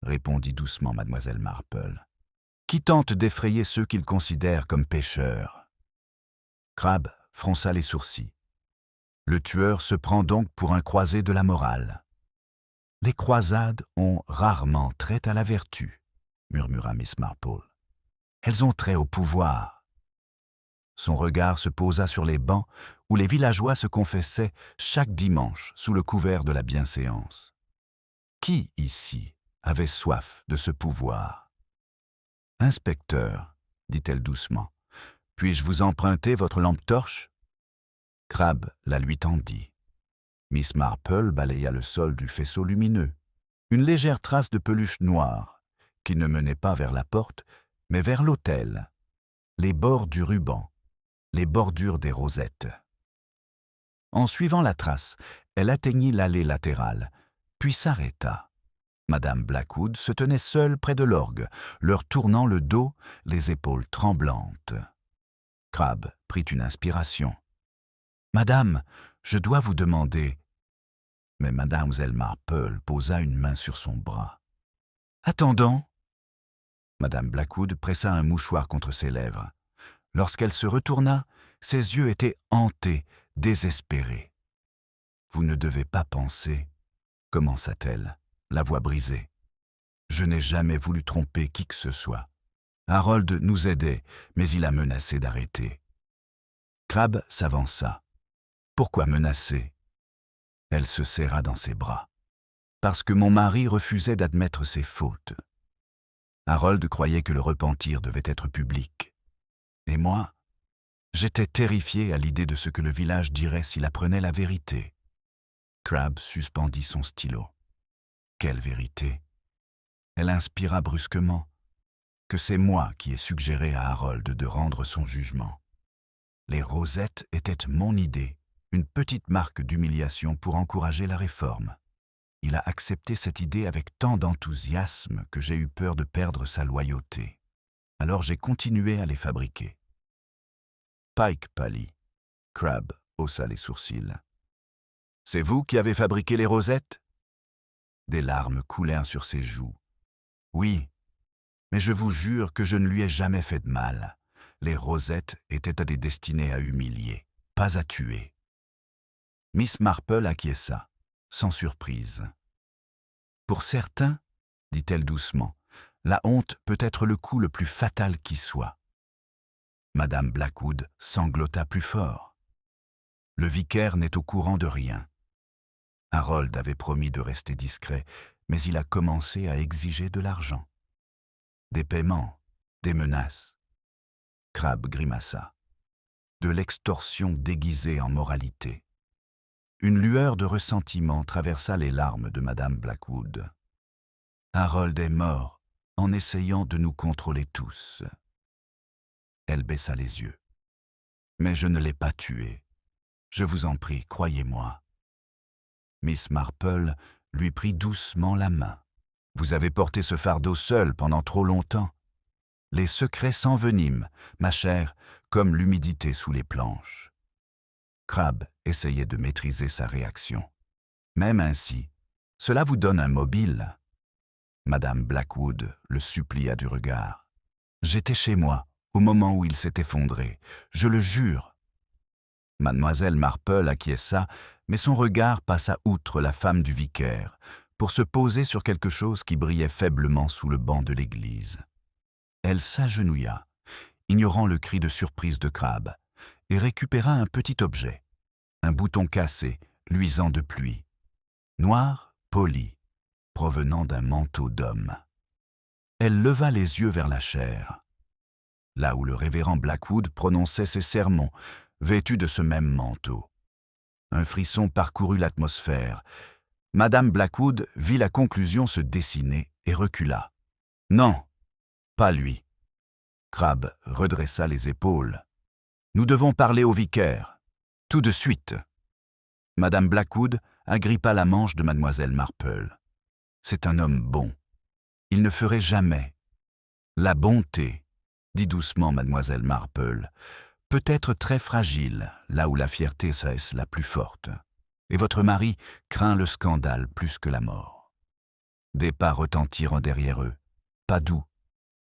répondit doucement mademoiselle Marple, qui tente d'effrayer ceux qu'il considère comme pécheurs. Crabbe fronça les sourcils. Le tueur se prend donc pour un croisé de la morale. Les croisades ont rarement trait à la vertu, murmura Miss Marple. Elles ont trait au pouvoir. Son regard se posa sur les bancs où les villageois se confessaient chaque dimanche sous le couvert de la bienséance. Qui, ici, avait soif de ce pouvoir? « Inspecteur, dit-elle doucement, puis-je vous emprunter votre lampe torche ?» Crabbe la lui tendit. Miss Marple balaya le sol du faisceau lumineux. Une légère trace de peluche noire, qui ne menait pas vers la porte, mais vers l'autel, les bords du ruban, les bordures des rosettes. En suivant la trace, elle atteignit l'allée latérale, puis s'arrêta. Madame Blackwood se tenait seule près de l'orgue, leur tournant le dos, les épaules tremblantes. Crabbe prit une inspiration. « Madame, je dois vous demander... » Mais mademoiselle Marple posa une main sur son bras. « Attendons !» Madame Blackwood pressa un mouchoir contre ses lèvres. Lorsqu'elle se retourna, ses yeux étaient hantés, désespérés. « Vous ne devez pas penser, » commença-t-elle, la voix brisée. « Je n'ai jamais voulu tromper qui que ce soit. Harold nous aidait, mais il a menacé d'arrêter. » Crabbe s'avança. « Pourquoi menacer ?» Elle se serra dans ses bras. « Parce que mon mari refusait d'admettre ses fautes. Harold croyait que le repentir devait être public. Et moi, j'étais terrifié à l'idée de ce que le village dirait s'il apprenait la vérité. » Crabbe suspendit son stylo. Quelle vérité? Elle inspira brusquement que c'est moi qui ai suggéré à Harold de rendre son jugement. Les rosettes étaient mon idée, une petite marque d'humiliation pour encourager la réforme. Il a accepté cette idée avec tant d'enthousiasme que j'ai eu peur de perdre sa loyauté. Alors j'ai continué à les fabriquer. Pike pâlit. Crabbe haussa les sourcils. « C'est vous qui avez fabriqué les rosettes ?» Des larmes coulèrent sur ses joues. « Oui, mais je vous jure que je ne lui ai jamais fait de mal. Les rosettes étaient destinées à humilier, pas à tuer. » Miss Marple acquiesça, sans surprise. « Pour certains, dit-elle doucement, la honte peut être le coup le plus fatal qui soit. » Madame Blackwood sanglota plus fort. Le vicaire n'est au courant de rien. Harold avait promis de rester discret, mais il a commencé à exiger de l'argent. Des paiements, des menaces. Crabbe grimaça. De l'extorsion déguisée en moralité. Une lueur de ressentiment traversa les larmes de Madame Blackwood. Harold est mort en essayant de nous contrôler tous. Elle baissa les yeux. Mais je ne l'ai pas tué. Je vous en prie, croyez-moi. Miss Marple lui prit doucement la main. Vous avez porté ce fardeau seul pendant trop longtemps. Les secrets s'enveniment, ma chère, comme l'humidité sous les planches. Crabbe essayait de maîtriser sa réaction. Même ainsi, cela vous donne un mobile. Madame Blackwood le supplia du regard. J'étais chez moi, au moment où il s'est effondré. Je le jure. Mademoiselle Marple acquiesça, mais son regard passa outre la femme du vicaire, pour se poser sur quelque chose qui brillait faiblement sous le banc de l'église. Elle s'agenouilla, ignorant le cri de surprise de Crabbe, et récupéra un petit objet, un bouton cassé, luisant de pluie, noir, poli, provenant d'un manteau d'homme. Elle leva les yeux vers la chaire, là où le révérend Blackwood prononçait ses sermons, vêtu de ce même manteau. Un frisson parcourut l'atmosphère. Madame Blackwood vit la conclusion se dessiner et recula. « Non, pas lui. » Crabbe redressa les épaules. « Nous devons parler au vicaire. Tout de suite. » Madame Blackwood agrippa la manche de mademoiselle Marple. « C'est un homme bon. Il ne ferait jamais. » « La bonté, » dit doucement mademoiselle Marple, « peut être très fragile, là où la fierté cesse la plus forte. Et votre mari craint le scandale plus que la mort. » Des pas retentirent derrière eux, pas doux,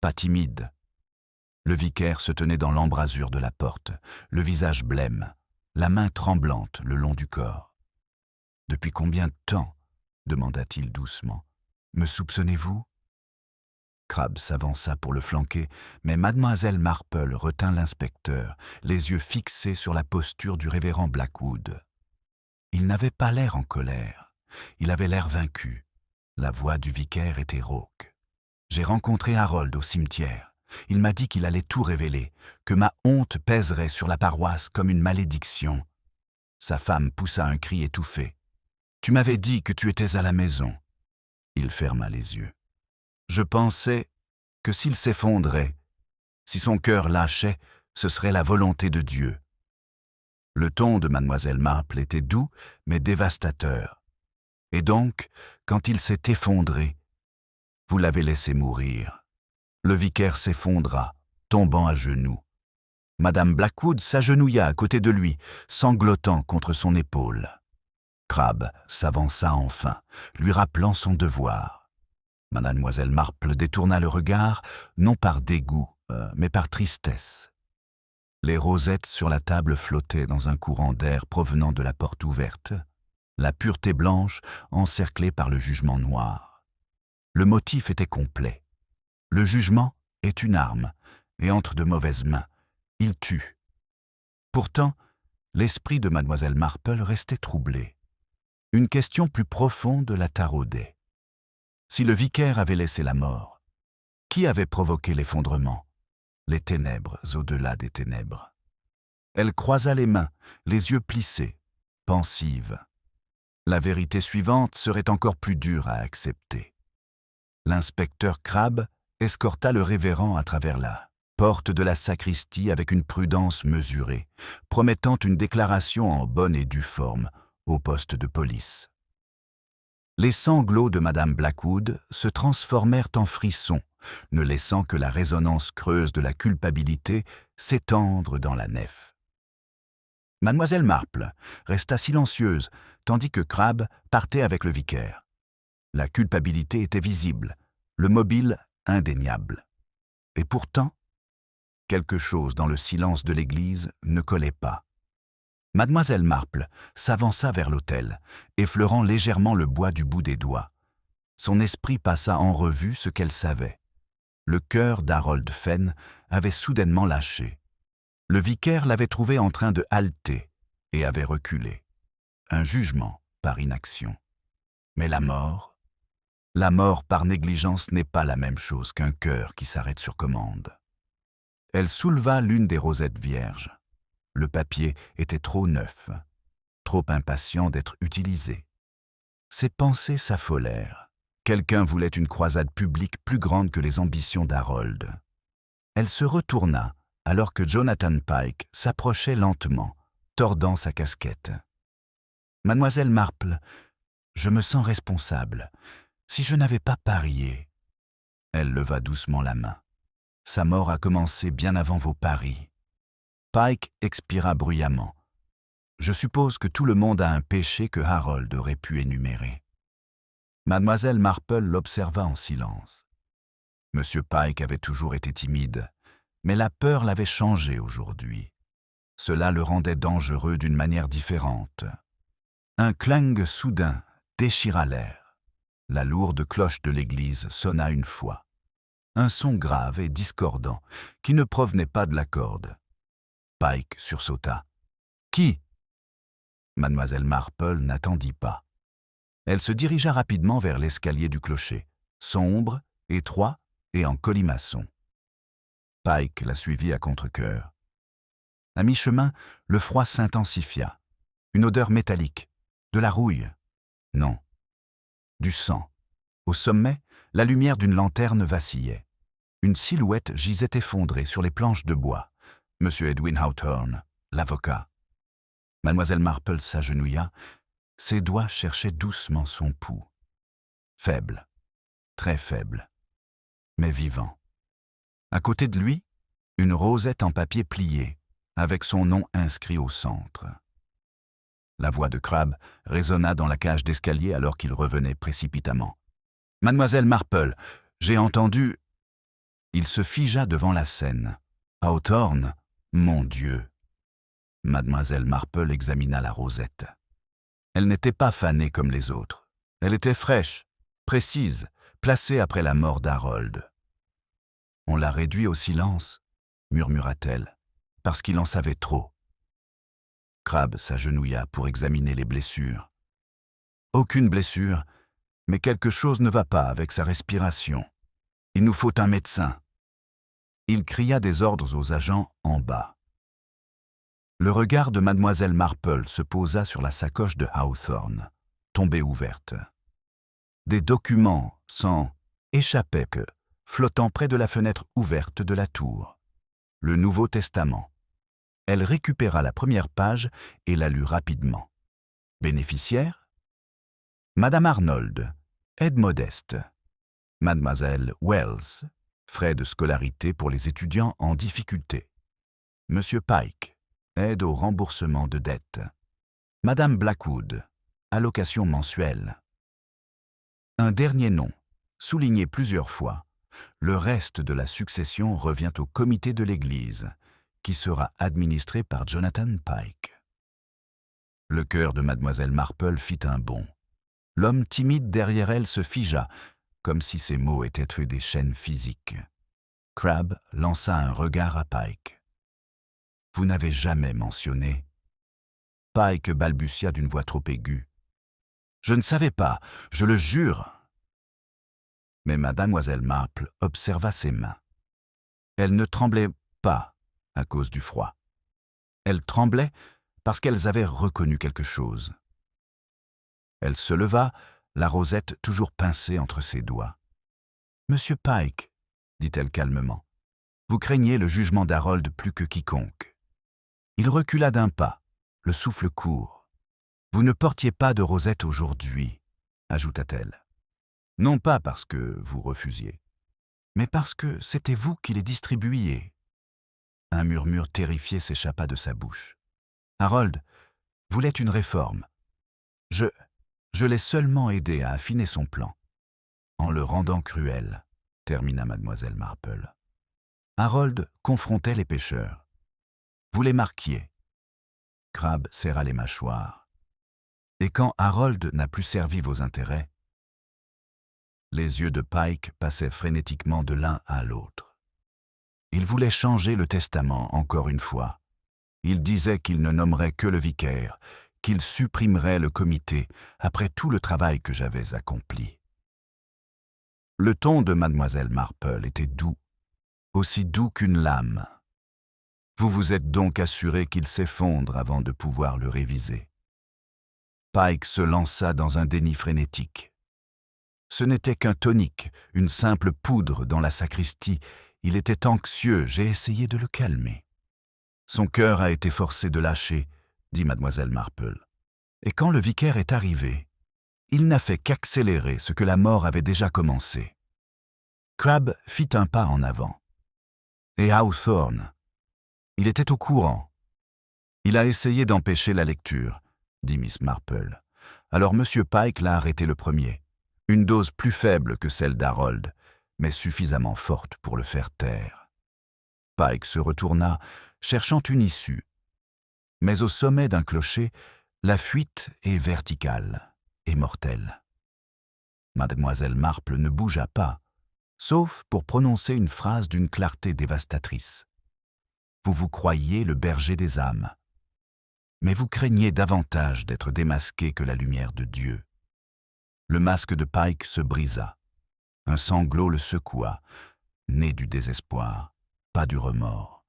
pas timides. Le vicaire se tenait dans l'embrasure de la porte, le visage blême, la main tremblante le long du corps. « Depuis combien de temps ?» demanda-t-il doucement. « Me soupçonnez-vous » Crabbe s'avança pour le flanquer, mais mademoiselle Marple retint l'inspecteur, les yeux fixés sur la posture du révérend Blackwood. Il n'avait pas l'air en colère, il avait l'air vaincu. La voix du vicaire était rauque. « J'ai rencontré Harold au cimetière. Il m'a dit qu'il allait tout révéler, que ma honte pèserait sur la paroisse comme une malédiction. » Sa femme poussa un cri étouffé. « Tu m'avais dit que tu étais à la maison. » Il ferma les yeux. « Je pensais que s'il s'effondrait, si son cœur lâchait, ce serait la volonté de Dieu. » Le ton de mademoiselle Marple était doux, mais dévastateur. « Et donc, quand il s'est effondré, vous l'avez laissé mourir. » Le vicaire s'effondra, tombant à genoux. Madame Blackwood s'agenouilla à côté de lui, sanglotant contre son épaule. Crabbe s'avança enfin, lui rappelant son devoir. Mademoiselle Marple détourna le regard, non par dégoût, mais par tristesse. Les rosettes sur la table flottaient dans un courant d'air provenant de la porte ouverte, la pureté blanche encerclée par le jugement noir. Le motif était complet. Le jugement est une arme, et entre de mauvaises mains, il tue. Pourtant, l'esprit de mademoiselle Marple restait troublé. Une question plus profonde la taraudait. Si le vicaire avait laissé la mort, qui avait provoqué l'effondrement? Les ténèbres au-delà des ténèbres. Elle croisa les mains, les yeux plissés, pensive. La vérité suivante serait encore plus dure à accepter. L'inspecteur Crabbe escorta le révérend à travers la porte de la sacristie avec une prudence mesurée, promettant une déclaration en bonne et due forme au poste de police. Les sanglots de madame Blackwood se transformèrent en frissons, ne laissant que la résonance creuse de la culpabilité s'étendre dans la nef. Mademoiselle Marple resta silencieuse, tandis que Crabbe partait avec le vicaire. La culpabilité était visible, le mobile indéniable. Et pourtant, quelque chose dans le silence de l'église ne collait pas. Mademoiselle Marple s'avança vers l'autel, effleurant légèrement le bois du bout des doigts. Son esprit passa en revue ce qu'elle savait. Le cœur d'Harold Fenn avait soudainement lâché. Le vicaire l'avait trouvé en train de halter et avait reculé. Un jugement par inaction. Mais la mort par négligence n'est pas la même chose qu'un cœur qui s'arrête sur commande. Elle souleva l'une des rosettes vierges. Le papier était trop neuf, trop impatient d'être utilisé. Ses pensées s'affolèrent. Quelqu'un voulait une croisade publique plus grande que les ambitions d'Harold. Elle se retourna alors que Jonathan Pike s'approchait lentement, tordant sa casquette. « Mademoiselle Marple, je me sens responsable. Si je n'avais pas parié... » Elle leva doucement la main. « Sa mort a commencé bien avant vos paris. » Pike expira bruyamment. Je suppose que tout le monde a un péché que Harold aurait pu énumérer. Mademoiselle Marple l'observa en silence. Monsieur Pike avait toujours été timide, mais la peur l'avait changé aujourd'hui. Cela le rendait dangereux d'une manière différente. Un clang soudain déchira l'air. La lourde cloche de l'église sonna une fois. Un son grave et discordant, qui ne provenait pas de la corde. Pike sursauta. « Qui » Mademoiselle Marple n'attendit pas. Elle se dirigea rapidement vers l'escalier du clocher, sombre, étroit et en colimaçon. Pike la suivit à contre-cœur. À mi-chemin, le froid s'intensifia. Une odeur métallique. De la rouille. Non. Du sang. Au sommet, la lumière d'une lanterne vacillait. Une silhouette gisait effondrée sur les planches de bois. Monsieur Edwin Hawthorne, l'avocat. Mademoiselle Marple s'agenouilla. Ses doigts cherchaient doucement son pouls. Faible. Très faible. Mais vivant. À côté de lui, une rosette en papier plié, avec son nom inscrit au centre. La voix de Crabbe résonna dans la cage d'escalier alors qu'il revenait précipitamment. « Mademoiselle Marple, j'ai entendu... » Il se figea devant la scène. « Hawthorne, mon Dieu !» Mademoiselle Marple examina la rosette. Elle n'était pas fanée comme les autres. Elle était fraîche, précise, placée après la mort d'Harold. « On l'a réduit au silence, » murmura-t-elle, « parce qu'il en savait trop. » Crabbe s'agenouilla pour examiner les blessures. Aucune blessure, mais quelque chose ne va pas avec sa respiration. Il nous faut un médecin. Il cria des ordres aux agents en bas. Le regard de mademoiselle Marple se posa sur la sacoche de Hawthorne, tombée ouverte. Des documents sans échappaient flottant près de la fenêtre ouverte de la tour. Le Nouveau Testament. Elle récupéra la première page et la lut rapidement. Bénéficiaire? Madame Arnold, aide modeste. Mademoiselle Wells, frais de scolarité pour les étudiants en difficulté. Monsieur Pike, aide au remboursement de dettes. Madame Blackwood, allocation mensuelle. Un dernier nom, souligné plusieurs fois. Le reste de la succession revient au comité de l'Église, qui sera administré par Jonathan Pike. Le cœur de mademoiselle Marple fit un bond. L'homme timide derrière elle se figea, comme si ces mots étaient des chaînes physiques. Crabbe lança un regard à Pike. « Vous n'avez jamais mentionné. » Pike balbutia d'une voix trop aiguë. « Je ne savais pas, je le jure. » Mais mademoiselle Marple observa ses mains. Elles ne tremblaient pas à cause du froid. Elles tremblaient parce qu'elles avaient reconnu quelque chose. Elle se leva, la rosette toujours pincée entre ses doigts. « Monsieur Pike, » dit-elle calmement, « vous craignez le jugement d'Harold plus que quiconque. » Il recula d'un pas, le souffle court. « Vous ne portiez pas de rosette aujourd'hui, » ajouta-t-elle. « Non pas parce que vous refusiez, mais parce que c'était vous qui les distribuiez. » Un murmure terrifié s'échappa de sa bouche. Harold voulait une réforme. Je l'ai seulement aidé à affiner son plan. En le rendant cruel, termina mademoiselle Marple. Harold confrontait les pécheurs. Vous les marquiez. Crabbe serra les mâchoires. Et quand Harold n'a plus servi vos intérêts, les yeux de Pike passaient frénétiquement de l'un à l'autre. Il voulait changer le testament encore une fois. Il disait qu'il ne nommerait que le vicaire, qu'il supprimerait le comité après tout le travail que j'avais accompli. Le ton de mademoiselle Marple était doux, aussi doux qu'une lame. Vous vous êtes donc assuré qu'il s'effondre avant de pouvoir le réviser. Pike se lança dans un déni frénétique. Ce n'était qu'un tonique, une simple poudre dans la sacristie. Il était anxieux, j'ai essayé de le calmer. Son cœur a été forcé de lâcher, dit mademoiselle Marple. Et quand le vicaire est arrivé, il n'a fait qu'accélérer ce que la mort avait déjà commencé. Crabbe fit un pas en avant. Et Hawthorne, il était au courant. Il a essayé d'empêcher la lecture, dit Miss Marple. Alors M. Pike l'a arrêté le premier. Une dose plus faible que celle d'Harold, mais suffisamment forte pour le faire taire. Pike se retourna, cherchant une issue. Mais au sommet d'un clocher, la fuite est verticale et mortelle. Mademoiselle Marple ne bougea pas, sauf pour prononcer une phrase d'une clarté dévastatrice. Vous vous croyiez le berger des âmes, mais vous craignez davantage d'être démasqué que la lumière de Dieu. Le masque de Pike se brisa. Un sanglot le secoua, né du désespoir, pas du remords.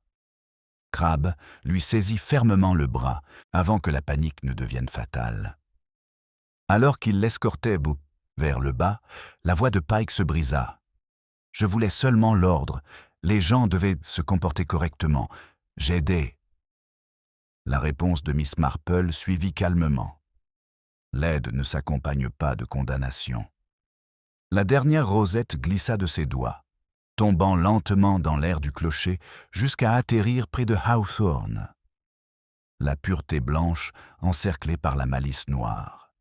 Crabbe lui saisit fermement le bras avant que la panique ne devienne fatale. Alors qu'il l'escortait vers le bas, la voix de Pike se brisa. « Je voulais seulement l'ordre. Les gens devaient se comporter correctement. J'aidais. » La réponse de Miss Marple suivit calmement. L'aide ne s'accompagne pas de condamnation. La dernière rosette glissa de ses doigts, tombant lentement dans l'air du clocher jusqu'à atterrir près de Hawthorne. La pureté blanche encerclée par la malice noire.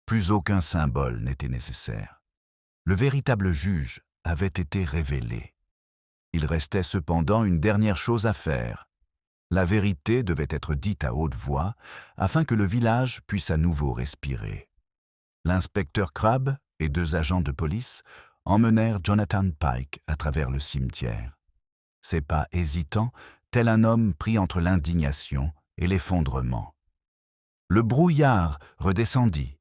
Plus aucun symbole n'était nécessaire. Le véritable juge avait été révélé. Il restait cependant une dernière chose à faire. La vérité devait être dite à haute voix afin que le village puisse à nouveau respirer. L'inspecteur Crabbe et 2 agents de police emmenèrent Jonathan Pike à travers le cimetière. Ses pas hésitants, tel un homme pris entre l'indignation et l'effondrement. Le brouillard redescendit,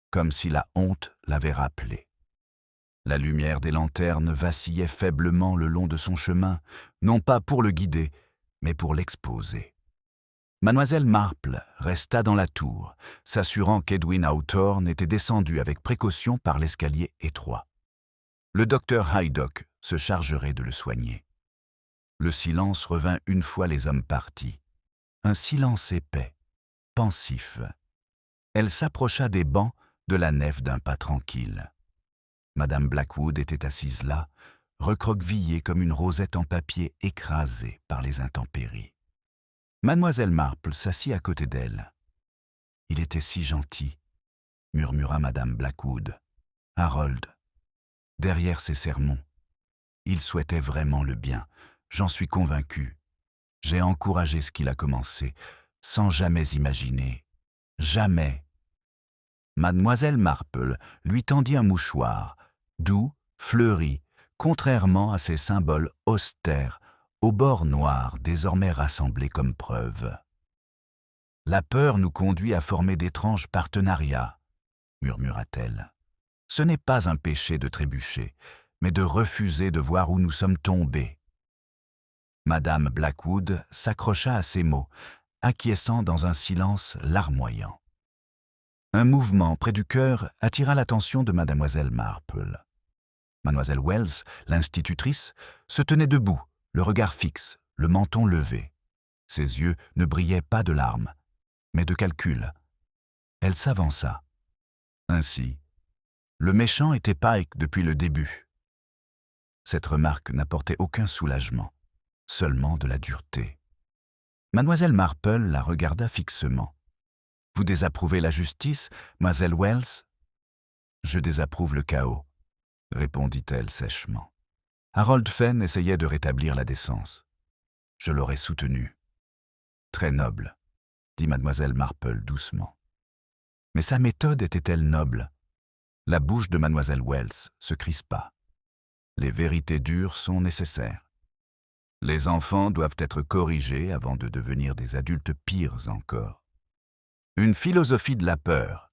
comme si la honte l'avait rappelé. La lumière des lanternes vacillait faiblement le long de son chemin, non pas pour le guider, mais pour l'exposer. Mademoiselle Marple resta dans la tour, s'assurant qu'Edwin Hawthorne était descendu avec précaution par l'escalier étroit. Le docteur Haydock se chargerait de le soigner. Le silence revint une fois les hommes partis. Un silence épais, pensif. Elle s'approcha des bancs de la nef d'un pas tranquille. Madame Blackwood était assise là, recroquevillée comme une rosette en papier écrasée par les intempéries. Mademoiselle Marple s'assit à côté d'elle. « Il était si gentil », murmura Madame Blackwood. « Harold, derrière ses sermons, il souhaitait vraiment le bien, j'en suis convaincu. J'ai encouragé ce qu'il a commencé, sans jamais imaginer. Jamais. » Mademoiselle Marple lui tendit un mouchoir, doux, fleuri, contrairement à ces symboles austères, aux bords noirs désormais rassemblés comme preuve. « La peur nous conduit à former d'étranges partenariats, » murmura-t-elle. « Ce n'est pas un péché de trébucher, mais de refuser de voir où nous sommes tombés. » Madame Blackwood s'accrocha à ces mots, acquiesçant dans un silence larmoyant. Un mouvement près du cœur attira l'attention de Mademoiselle Marple. Mademoiselle Wells, l'institutrice, se tenait debout, le regard fixe, le menton levé. Ses yeux ne brillaient pas de larmes, mais de calcul. Elle s'avança. Ainsi, le méchant était Pike depuis le début. Cette remarque n'apportait aucun soulagement, seulement de la dureté. Mademoiselle Marple la regarda fixement. « Vous désapprouvez la justice, Mademoiselle Wells ?»« Je désapprouve le chaos, » répondit-elle sèchement. Harold Fenn essayait de rétablir la décence. Je l'aurais soutenu. Très noble, dit Mademoiselle Marple doucement. Mais sa méthode était-elle noble? La bouche de Mademoiselle Wells se crispa. Les vérités dures sont nécessaires. Les enfants doivent être corrigés avant de devenir des adultes pires encore. Une philosophie de la peur,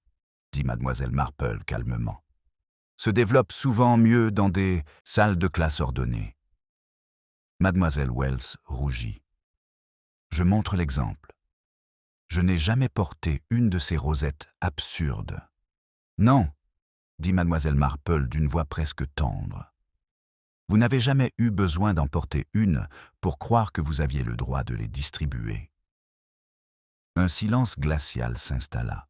dit Mademoiselle Marple calmement, se développe souvent mieux dans des salles de classe ordonnées. Mademoiselle Wells rougit. Je montre l'exemple. Je n'ai jamais porté une de ces rosettes absurdes. Non, dit Mademoiselle Marple d'une voix presque tendre. Vous n'avez jamais eu besoin d'en porter une pour croire que vous aviez le droit de les distribuer. Un silence glacial s'installa.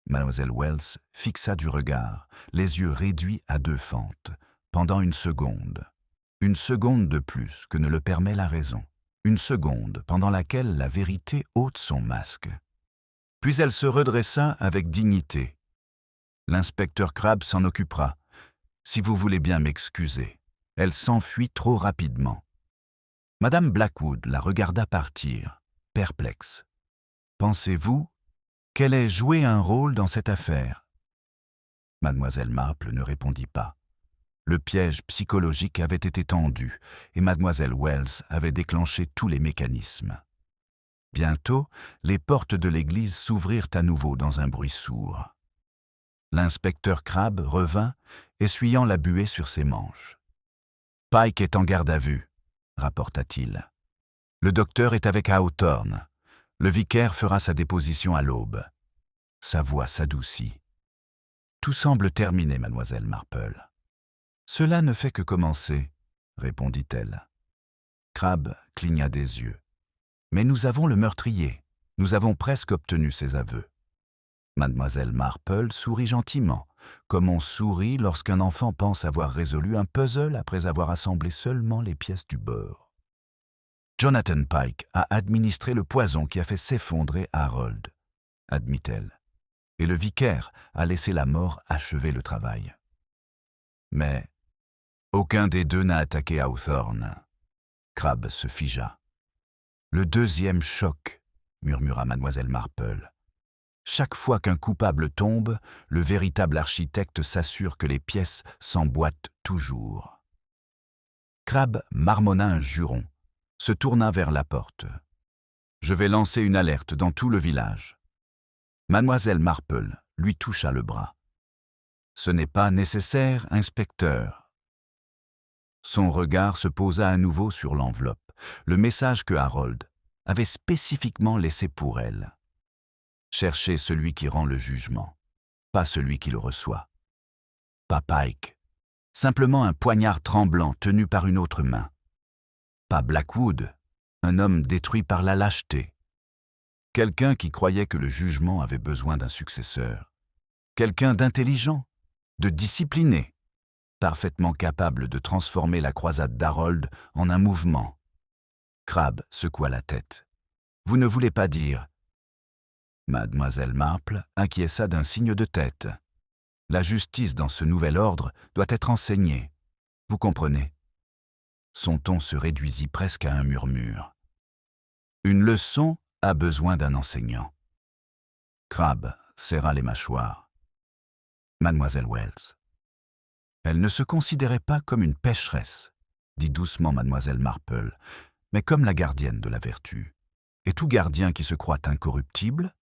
Mademoiselle Wells fixa du regard, les yeux réduits à 2 fentes, pendant une seconde de plus que ne le permet la raison. Une seconde pendant laquelle la vérité ôte son masque. Puis elle se redressa avec dignité. « L'inspecteur Crabbe s'en occupera. Si vous voulez bien m'excuser. » Elle s'enfuit trop rapidement. Madame Blackwood la regarda partir, perplexe. « Pensez-vous qu'elle ait joué un rôle dans cette affaire ?» Mademoiselle Marple ne répondit pas. Le piège psychologique avait été tendu et Mademoiselle Wells avait déclenché tous les mécanismes. Bientôt, les portes de l'église s'ouvrirent à nouveau dans un bruit sourd. L'inspecteur Crabbe revint, essuyant la buée sur ses manches. « Pike est en garde à vue », rapporta-t-il. « Le docteur est avec Hawthorne. Le vicaire fera sa déposition à l'aube. » Sa voix s'adoucit. « Tout semble terminé, mademoiselle Marple. »« Cela ne fait que commencer, » répondit-elle. Crabbe cligna des yeux. « Mais nous avons le meurtrier. Nous avons presque obtenu ses aveux. » Mademoiselle Marple sourit gentiment, comme on sourit lorsqu'un enfant pense avoir résolu un puzzle après avoir assemblé seulement les pièces du bord. « Jonathan Pike a administré le poison qui a fait s'effondrer Harold, » admit-elle, « et le vicaire a laissé la mort achever le travail. » Mais aucun des deux n'a attaqué Hawthorne. Crabbe se figea. « Le deuxième choc, » murmura Mademoiselle Marple. Chaque fois qu'un coupable tombe, le véritable architecte s'assure que les pièces s'emboîtent toujours. Crabbe marmonna un juron, se tourna vers la porte. « Je vais lancer une alerte dans tout le village. » Mademoiselle Marple lui toucha le bras. « Ce n'est pas nécessaire, inspecteur. » Son regard se posa à nouveau sur l'enveloppe, le message que Harold avait spécifiquement laissé pour elle. Cherchez celui qui rend le jugement, pas celui qui le reçoit. Pas Pike, simplement un poignard tremblant tenu par une autre main. Pas Blackwood, un homme détruit par la lâcheté. Quelqu'un qui croyait que le jugement avait besoin d'un successeur. Quelqu'un d'intelligent, de discipliné, parfaitement capable de transformer la croisade d'Harold en un mouvement. Crabbe secoua la tête. « Vous ne voulez pas dire... » Mademoiselle Marple acquiesça d'un signe de tête. La justice dans ce nouvel ordre doit être enseignée. Vous comprenez? Son ton se réduisit presque à un murmure. Une leçon a besoin d'un enseignant. Crabbe serra les mâchoires. Mademoiselle Wells. Elle ne se considérait pas comme une pécheresse, dit doucement Mademoiselle Marple, mais comme la gardienne de la vertu. Et tout gardien qui se croit incorruptible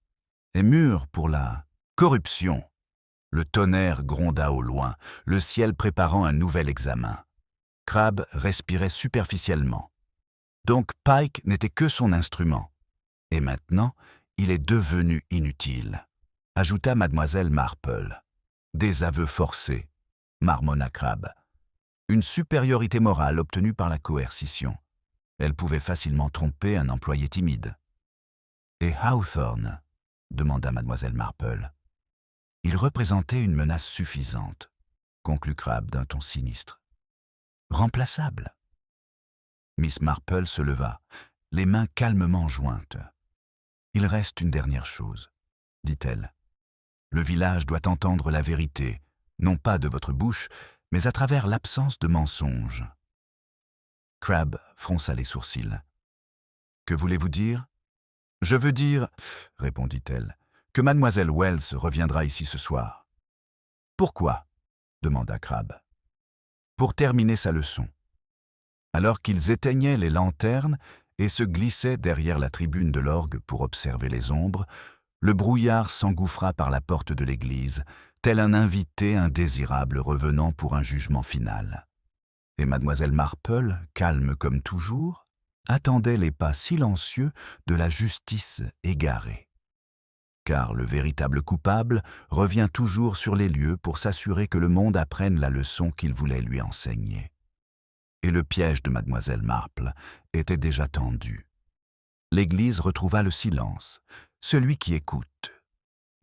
est mûr pour la corruption. Le tonnerre gronda au loin, le ciel préparant un nouvel examen. Crabbe respirait superficiellement. Donc Pike n'était que son instrument. Et maintenant, il est devenu inutile, ajouta Mademoiselle Marple. Des aveux forcés, marmonna Crabbe. Une supériorité morale obtenue par la coercition. Elle pouvait facilement tromper un employé timide. Et Hawthorne, demanda Mademoiselle Marple. Il représentait une menace suffisante, conclut Crabbe d'un ton sinistre. Remplaçable. Miss Marple se leva, les mains calmement jointes. Il reste une dernière chose, dit-elle. Le village doit entendre la vérité, non pas de votre bouche, mais à travers l'absence de mensonges. Crabbe fronça les sourcils. Que voulez-vous dire ? Je veux dire, répondit-elle, que Mademoiselle Wells reviendra ici ce soir. Pourquoi ? Demanda Crabbe. Pour terminer sa leçon. Alors qu'ils éteignaient les lanternes et se glissaient derrière la tribune de l'orgue pour observer les ombres, le brouillard s'engouffra par la porte de l'église, tel un invité indésirable revenant pour un jugement final. Et Mademoiselle Marple, calme comme toujours, attendait les pas silencieux de la justice égarée. Car le véritable coupable revient toujours sur les lieux pour s'assurer que le monde apprenne la leçon qu'il voulait lui enseigner. Et le piège de Mademoiselle Marple était déjà tendu. L'église retrouva le silence, celui qui écoute.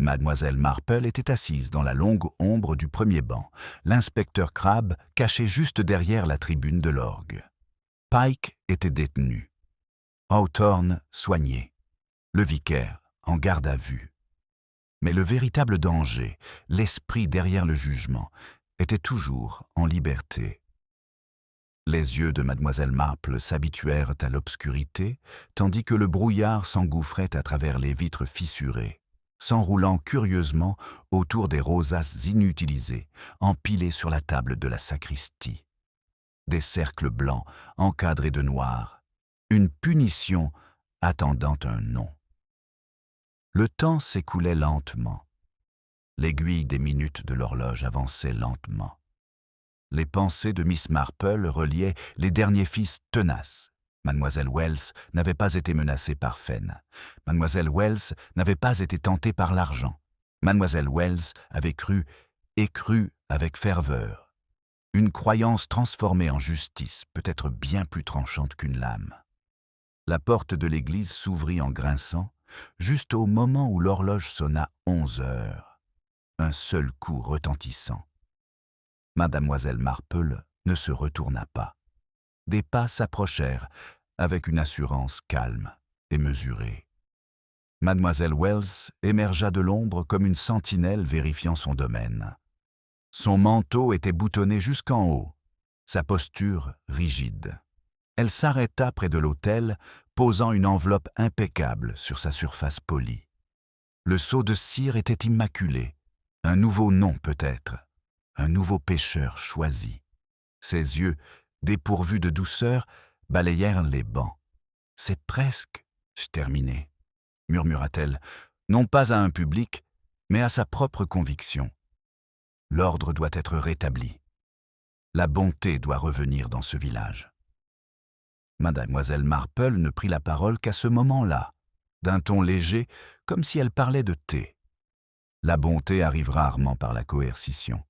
Mademoiselle Marple était assise dans la longue ombre du premier banc, l'inspecteur Crabbe caché juste derrière la tribune de l'orgue. Pike était détenu. Hawthorne soigné, le vicaire en garde à vue. Mais le véritable danger, l'esprit derrière le jugement, était toujours en liberté. Les yeux de mademoiselle Marple s'habituèrent à l'obscurité, tandis que le brouillard s'engouffrait à travers les vitres fissurées, s'enroulant curieusement autour des rosaces inutilisées, empilées sur la table de la sacristie. Des cercles blancs encadrés de noir, une punition attendant un nom. Le temps s'écoulait lentement. L'aiguille des minutes de l'horloge avançait lentement. Les pensées de Miss Marple reliaient les derniers fils tenaces. Mademoiselle Wells n'avait pas été menacée par Fenn. Mademoiselle Wells n'avait pas été tentée par l'argent. Mademoiselle Wells avait cru et cru avec ferveur. Une croyance transformée en justice peut être bien plus tranchante qu'une lame. La porte de l'église s'ouvrit en grinçant, juste au moment où l'horloge sonna 11 heures. Un seul coup retentissant. Mademoiselle Marple ne se retourna pas. Des pas s'approchèrent avec une assurance calme et mesurée. Mademoiselle Wells émergea de l'ombre comme une sentinelle vérifiant son domaine. Son manteau était boutonné jusqu'en haut, sa posture rigide. Elle s'arrêta près de l'autel, posant une enveloppe impeccable sur sa surface polie. Le seau de cire était immaculé, un nouveau nom peut-être, un nouveau pécheur choisi. Ses yeux, dépourvus de douceur, balayèrent les bancs. « C'est presque terminé », murmura-t-elle, non pas à un public, mais à sa propre conviction. L'ordre doit être rétabli. La bonté doit revenir dans ce village. Mademoiselle Marple ne prit la parole qu'à ce moment-là, d'un ton léger, comme si elle parlait de thé. La bonté arrive rarement par la coercition.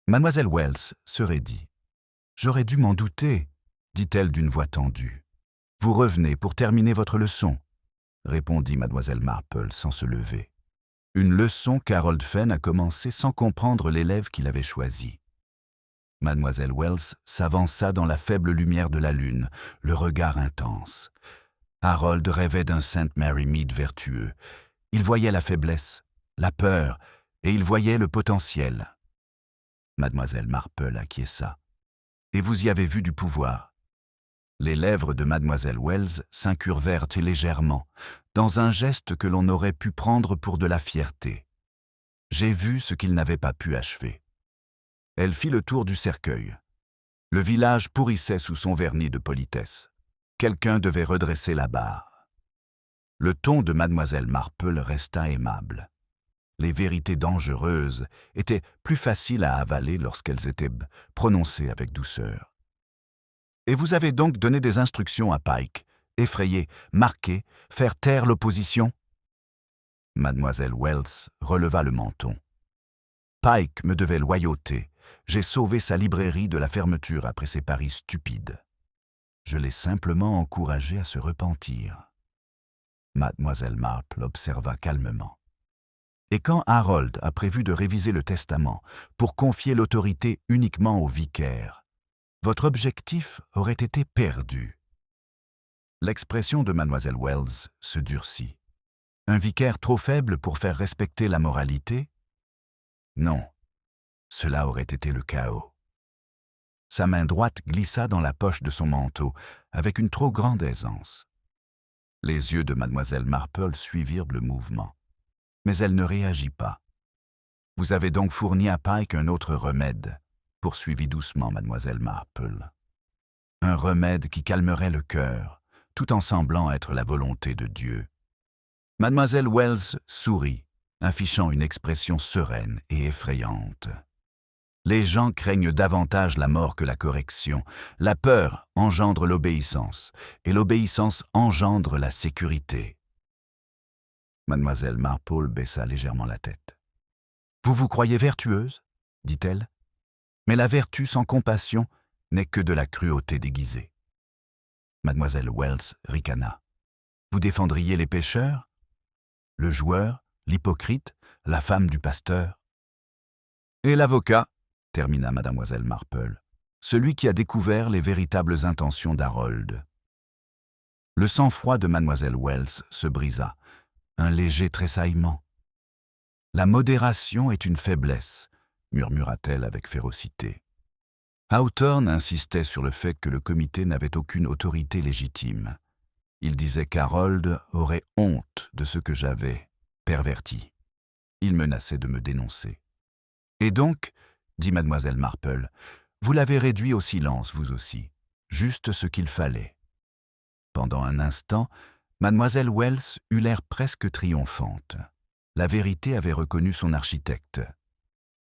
Mademoiselle Wells se raidit. « J'aurais dû m'en douter, » dit-elle d'une voix tendue. « Vous revenez pour terminer votre leçon, » répondit mademoiselle Marple sans se lever. Une leçon qu'Harold Fenn a commencée sans comprendre l'élève qu'il avait choisi. Mademoiselle Wells s'avança dans la faible lumière de la lune, le regard intense. Harold rêvait d'un St. Mary Mead vertueux. Il voyait la faiblesse, la peur, et il voyait le potentiel. Mademoiselle Marple acquiesça. « Et vous y avez vu du pouvoir. » Les lèvres de mademoiselle Wells s'incurvèrent légèrement, dans un geste que l'on aurait pu prendre pour de la fierté. J'ai vu ce qu'il n'avait pas pu achever. Elle fit le tour du cercueil. Le village pourrissait sous son vernis de politesse. Quelqu'un devait redresser la barre. Le ton de mademoiselle Marple resta aimable. Les vérités dangereuses étaient plus faciles à avaler lorsqu'elles étaient prononcées avec douceur. « Et vous avez donc donné des instructions à Pike, effrayer, marquer, faire taire l'opposition ?» Mademoiselle Wells releva le menton. « Pike me devait loyauté. J'ai sauvé sa librairie de la fermeture après ses paris stupides. Je l'ai simplement encouragé à se repentir. » Mademoiselle Marple observa calmement. « Et quand Harold a prévu de réviser le testament pour confier l'autorité uniquement au vicaire, votre objectif aurait été perdu. » L'expression de mademoiselle Wells se durcit. Un vicaire trop faible pour faire respecter la moralité? Non, cela aurait été le chaos. Sa main droite glissa dans la poche de son manteau avec une trop grande aisance. Les yeux de mademoiselle Marple suivirent le mouvement. Mais elle ne réagit pas. « Vous avez donc fourni à Pike un autre remède, » poursuivit doucement mademoiselle Marple. « Un remède qui calmerait le cœur, tout en semblant être la volonté de Dieu. » Mademoiselle Wells sourit, affichant une expression sereine et effrayante. Les gens craignent davantage la mort que la correction. La peur engendre l'obéissance, et l'obéissance engendre la sécurité. Mademoiselle Marple baissa légèrement la tête. « Vous vous croyez vertueuse ?» dit-elle. « Mais la vertu sans compassion n'est que de la cruauté déguisée. » Mademoiselle Wells ricana. « Vous défendriez les pécheurs? Le joueur, l'hypocrite, la femme du pasteur? » « Et l'avocat ?» termina mademoiselle Marple. « Celui qui a découvert les véritables intentions d'Harold. » Le sang-froid de mademoiselle Wells se brisa. Un léger tressaillement. « La modération est une faiblesse », murmura-t-elle avec férocité. Hawthorne insistait sur le fait que le comité n'avait aucune autorité légitime. Il disait qu'Harold aurait honte de ce que j'avais perverti. Il menaçait de me dénoncer. « Et donc, dit mademoiselle Marple, vous l'avez réduit au silence, vous aussi. Juste ce qu'il fallait. » Pendant un instant, mademoiselle Wells eut l'air presque triomphante. La vérité avait reconnu son architecte.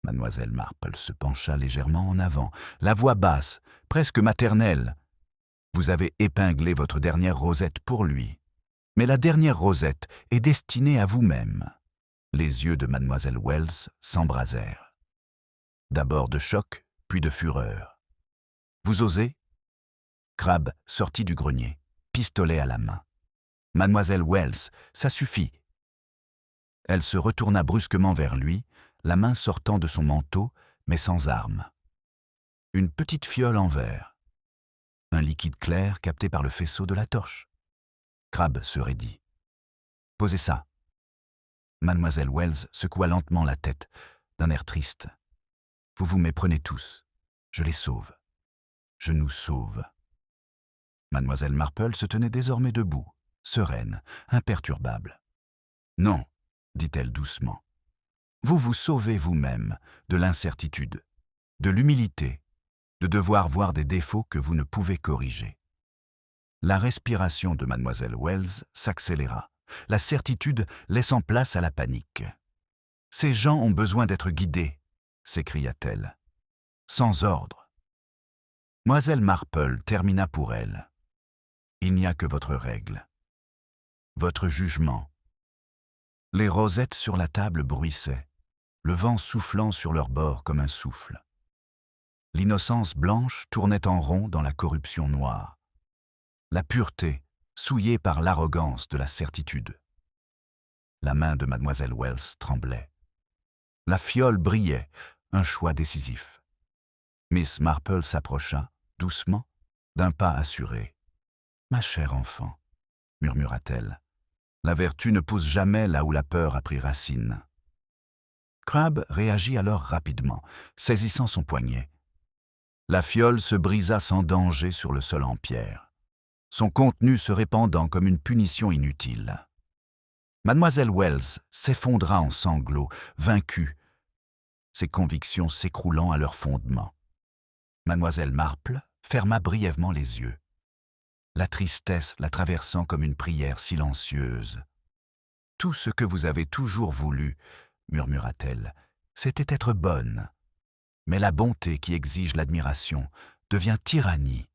Mademoiselle Marple se pencha légèrement en avant, la voix basse, presque maternelle. « Vous avez épinglé votre dernière rosette pour lui. Mais la dernière rosette est destinée à vous-même. » Les yeux de mademoiselle Wells s'embrasèrent. D'abord de choc, puis de fureur. « Vous osez ?» Crabbe sortit du grenier, pistolet à la main. « Mademoiselle Wells, ça suffit !» Elle se retourna brusquement vers lui, la main sortant de son manteau, mais sans arme. Une petite fiole en verre. Un liquide clair capté par le faisceau de la torche. Crabbe se raidit. « Posez ça. » Mademoiselle Wells secoua lentement la tête, d'un air triste. « Vous vous méprenez tous. Je les sauve. Je nous sauve. » Mademoiselle Marple se tenait désormais debout, sereine, imperturbable. « Non, » dit-elle doucement. « Vous vous sauvez vous-même de l'incertitude, de l'humilité, de devoir voir des défauts que vous ne pouvez corriger. » La respiration de mademoiselle Wells s'accéléra, la certitude laissant place à la panique. « Ces gens ont besoin d'être guidés !» s'écria-t-elle. « Sans ordre. » Mademoiselle Marple termina pour elle. « Il n'y a que votre règle. Votre jugement. » Les rosettes sur la table bruissaient, le vent soufflant sur leurs bords comme un souffle. L'innocence blanche tournait en rond dans la corruption noire. La pureté, souillée par l'arrogance de la certitude. La main de mademoiselle Wells tremblait. La fiole brillait, un choix décisif. Miss Marple s'approcha, doucement, d'un pas assuré. « Ma chère enfant, » murmura-t-elle, « la vertu ne pousse jamais là où la peur a pris racine. » Crabbe réagit alors rapidement, saisissant son poignet. La fiole se brisa sans danger sur le sol en pierre, son contenu se répandant comme une punition inutile. Mademoiselle Wells s'effondra en sanglots, vaincue, ses convictions s'écroulant à leur fondement. Mademoiselle Marple ferma brièvement les yeux, la tristesse la traversant comme une prière silencieuse. « Tout ce que vous avez toujours voulu, » murmura-t-elle, « c'était être bonne. Mais la bonté qui exige l'admiration devient tyrannie. »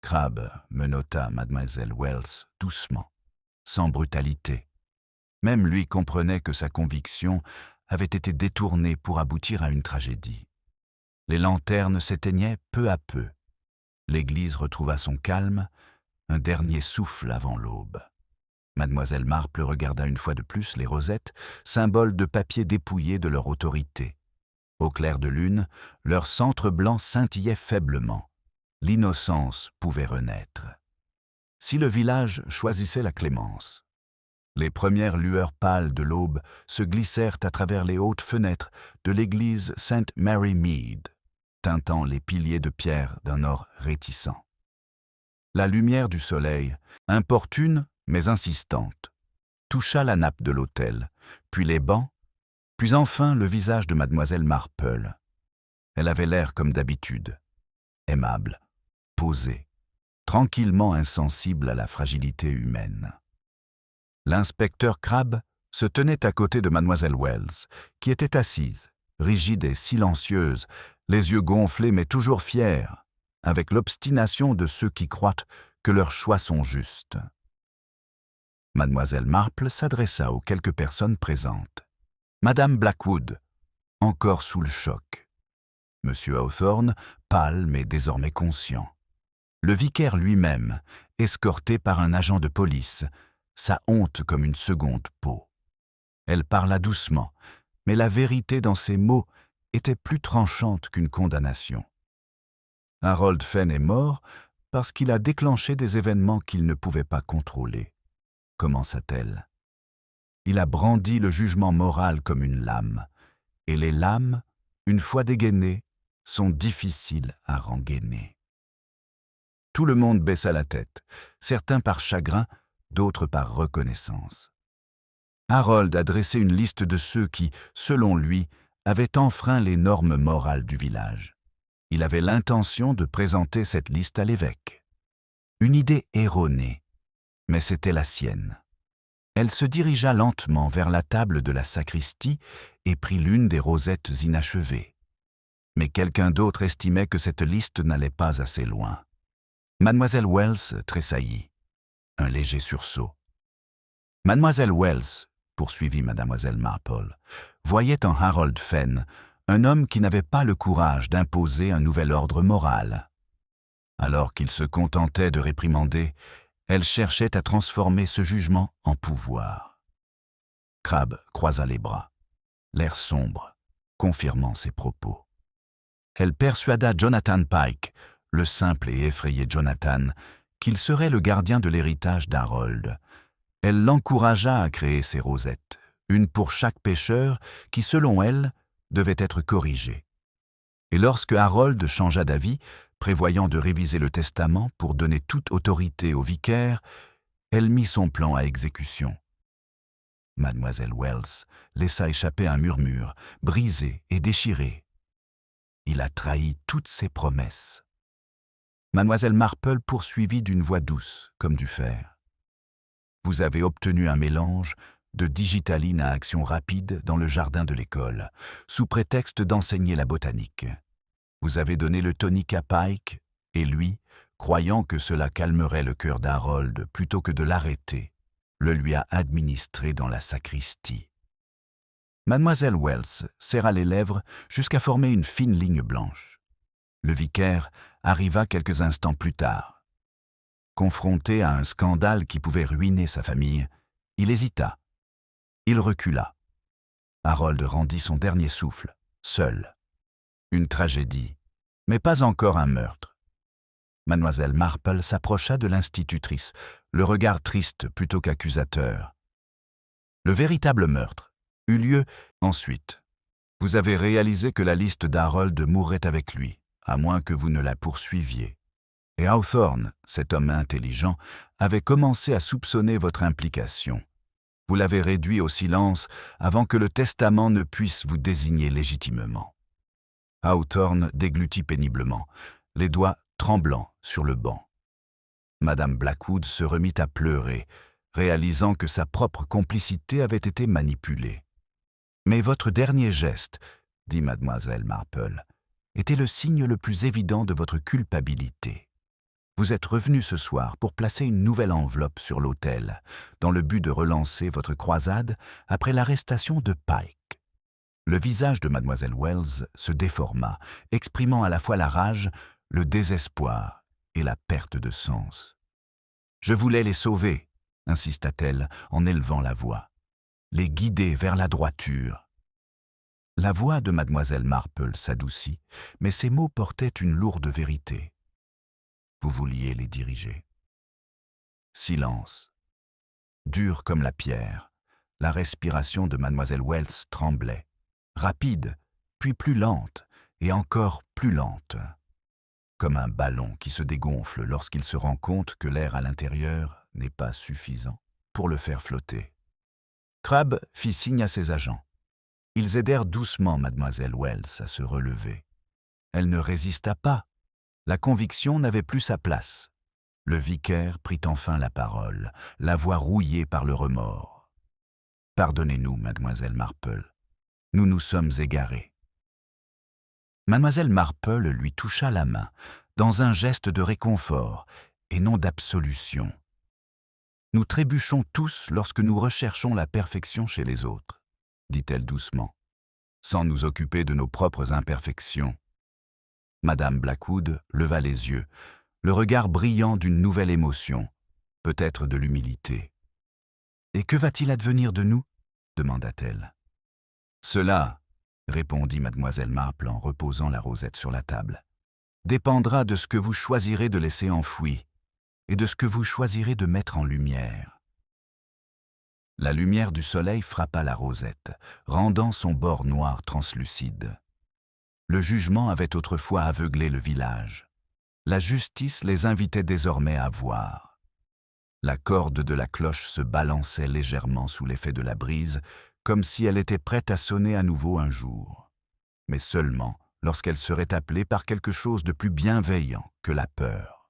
Crabbe menotta mademoiselle Wells doucement, sans brutalité. Même lui comprenait que sa conviction avait été détournée pour aboutir à une tragédie. Les lanternes s'éteignaient peu à peu. L'église retrouva son calme, un dernier souffle avant l'aube. Mademoiselle Marple regarda une fois de plus les rosettes, symboles de papier dépouillés de leur autorité. Au clair de lune, leur centre blanc scintillait faiblement. L'innocence pouvait renaître. Si le village choisissait la clémence. Les premières lueurs pâles de l'aube se glissèrent à travers les hautes fenêtres de l'église St. Mary Mead, teintant les piliers de pierre d'un or réticent. La lumière du soleil, importune mais insistante, toucha la nappe de l'autel, puis les bancs, puis enfin le visage de mademoiselle Marple. Elle avait l'air comme d'habitude, aimable, posée, tranquillement insensible à la fragilité humaine. L'inspecteur Crabbe se tenait à côté de mademoiselle Wells, qui était assise, rigide et silencieuse, les yeux gonflés mais toujours fiers, avec l'obstination de ceux qui croient que leurs choix sont justes. Mademoiselle Marple s'adressa aux quelques personnes présentes. Madame Blackwood, encore sous le choc. Monsieur Hawthorne, pâle mais désormais conscient. Le vicaire lui-même, escorté par un agent de police, sa honte comme une seconde peau. Elle parla doucement, mais la vérité dans ses mots était plus tranchante qu'une condamnation. Harold Fenn est mort, parce qu'il a déclenché des événements qu'il ne pouvait pas contrôler. Commença-t-elle. Il a brandi le jugement moral comme une lame, et les lames, une fois dégainées, sont difficiles à rengainer. Tout le monde baissa la tête, certains par chagrin, d'autres par reconnaissance. Harold a dressé une liste de ceux qui, selon lui, avaient enfreint les normes morales du village. Il avait l'intention de présenter cette liste à l'évêque. Une idée erronée, mais c'était la sienne. Elle se dirigea lentement vers la table de la sacristie et prit l'une des rosettes inachevées. Mais quelqu'un d'autre estimait que cette liste n'allait pas assez loin. Mademoiselle Wells tressaillit. Un léger sursaut. Mademoiselle Wells, poursuivit Mademoiselle Marple, voyait en Harold Fenn un homme qui n'avait pas le courage d'imposer un nouvel ordre moral. Alors qu'il se contentait de réprimander, elle cherchait à transformer ce jugement en pouvoir. Crabbe croisa les bras, l'air sombre, confirmant ses propos. Elle persuada Jonathan Pike, le simple et effrayé Jonathan, qu'il serait le gardien de l'héritage d'Harold. Elle l'encouragea à créer ces rosettes, une pour chaque pécheur qui, selon elle, devait être corrigé. Et lorsque Harold changea d'avis, prévoyant de réviser le testament pour donner toute autorité au vicaire, elle mit son plan à exécution. Mademoiselle Wells laissa échapper un murmure, brisé et déchiré. Il a trahi toutes ses promesses. Mademoiselle Marple poursuivit d'une voix douce, comme du fer. Vous avez obtenu un mélange de digitaline à action rapide dans le jardin de l'école, sous prétexte d'enseigner la botanique. Vous avez donné le tonique à Pike, et lui, croyant que cela calmerait le cœur d'Harold plutôt que de l'arrêter, le lui a administré dans la sacristie. Mademoiselle Wells serra les lèvres jusqu'à former une fine ligne blanche. Le vicaire arriva quelques instants plus tard. Confronté à un scandale qui pouvait ruiner sa famille, il hésita. Il recula. Harold rendit son dernier souffle, seul. Une tragédie, mais pas encore un meurtre. Mademoiselle Marple s'approcha de l'institutrice, le regard triste plutôt qu'accusateur. Le véritable meurtre eut lieu ensuite. Vous avez réalisé que la liste d'Harold mourrait avec lui, à moins que vous ne la poursuiviez. Et Hawthorne, cet homme intelligent, avait commencé à soupçonner votre implication. Vous l'avez réduit au silence avant que le testament ne puisse vous désigner légitimement. Hawthorne déglutit péniblement, les doigts tremblants sur le banc. Madame Blackwood se remit à pleurer, réalisant que sa propre complicité avait été manipulée. « Mais votre dernier geste, dit mademoiselle Marple, était le signe le plus évident de votre culpabilité. Vous êtes revenu ce soir pour placer une nouvelle enveloppe sur l'autel, dans le but de relancer votre croisade après l'arrestation de Pike. » Le visage de mademoiselle Wells se déforma, exprimant à la fois la rage, le désespoir et la perte de sens. « Je voulais les sauver, » insista-t-elle en élevant la voix, « les guider vers la droiture. » La voix de mademoiselle Marple s'adoucit, mais ses mots portaient une lourde vérité. Vous vouliez les diriger. Silence. Dur comme la pierre, la respiration de mademoiselle Wells tremblait. Rapide, puis plus lente, et encore plus lente. Comme un ballon qui se dégonfle lorsqu'il se rend compte que l'air à l'intérieur n'est pas suffisant pour le faire flotter. Crabbe fit signe à ses agents. Ils aidèrent doucement mademoiselle Wells à se relever. Elle ne résista pas. La conviction n'avait plus sa place. Le vicaire prit enfin la parole, la voix rouillée par le remords. « Pardonnez-nous, mademoiselle Marple. Nous nous sommes égarés. » Mademoiselle Marple lui toucha la main, dans un geste de réconfort et non d'absolution. « Nous trébuchons tous lorsque nous recherchons la perfection chez les autres, » dit-elle doucement, « sans nous occuper de nos propres imperfections. » Madame Blackwood leva les yeux, le regard brillant d'une nouvelle émotion, peut-être de l'humilité. « Et que va-t-il advenir de nous ?» demanda-t-elle. « Cela, » répondit mademoiselle Marple en reposant la rosette sur la table, dépendra de ce que vous choisirez de laisser enfoui et de ce que vous choisirez de mettre en lumière. La lumière du soleil frappa la rosette, rendant son bord noir translucide. Le jugement avait autrefois aveuglé le village. La justice les invitait désormais à voir. La corde de la cloche se balançait légèrement sous l'effet de la brise, comme si elle était prête à sonner à nouveau un jour. Mais seulement lorsqu'elle serait appelée par quelque chose de plus bienveillant que la peur.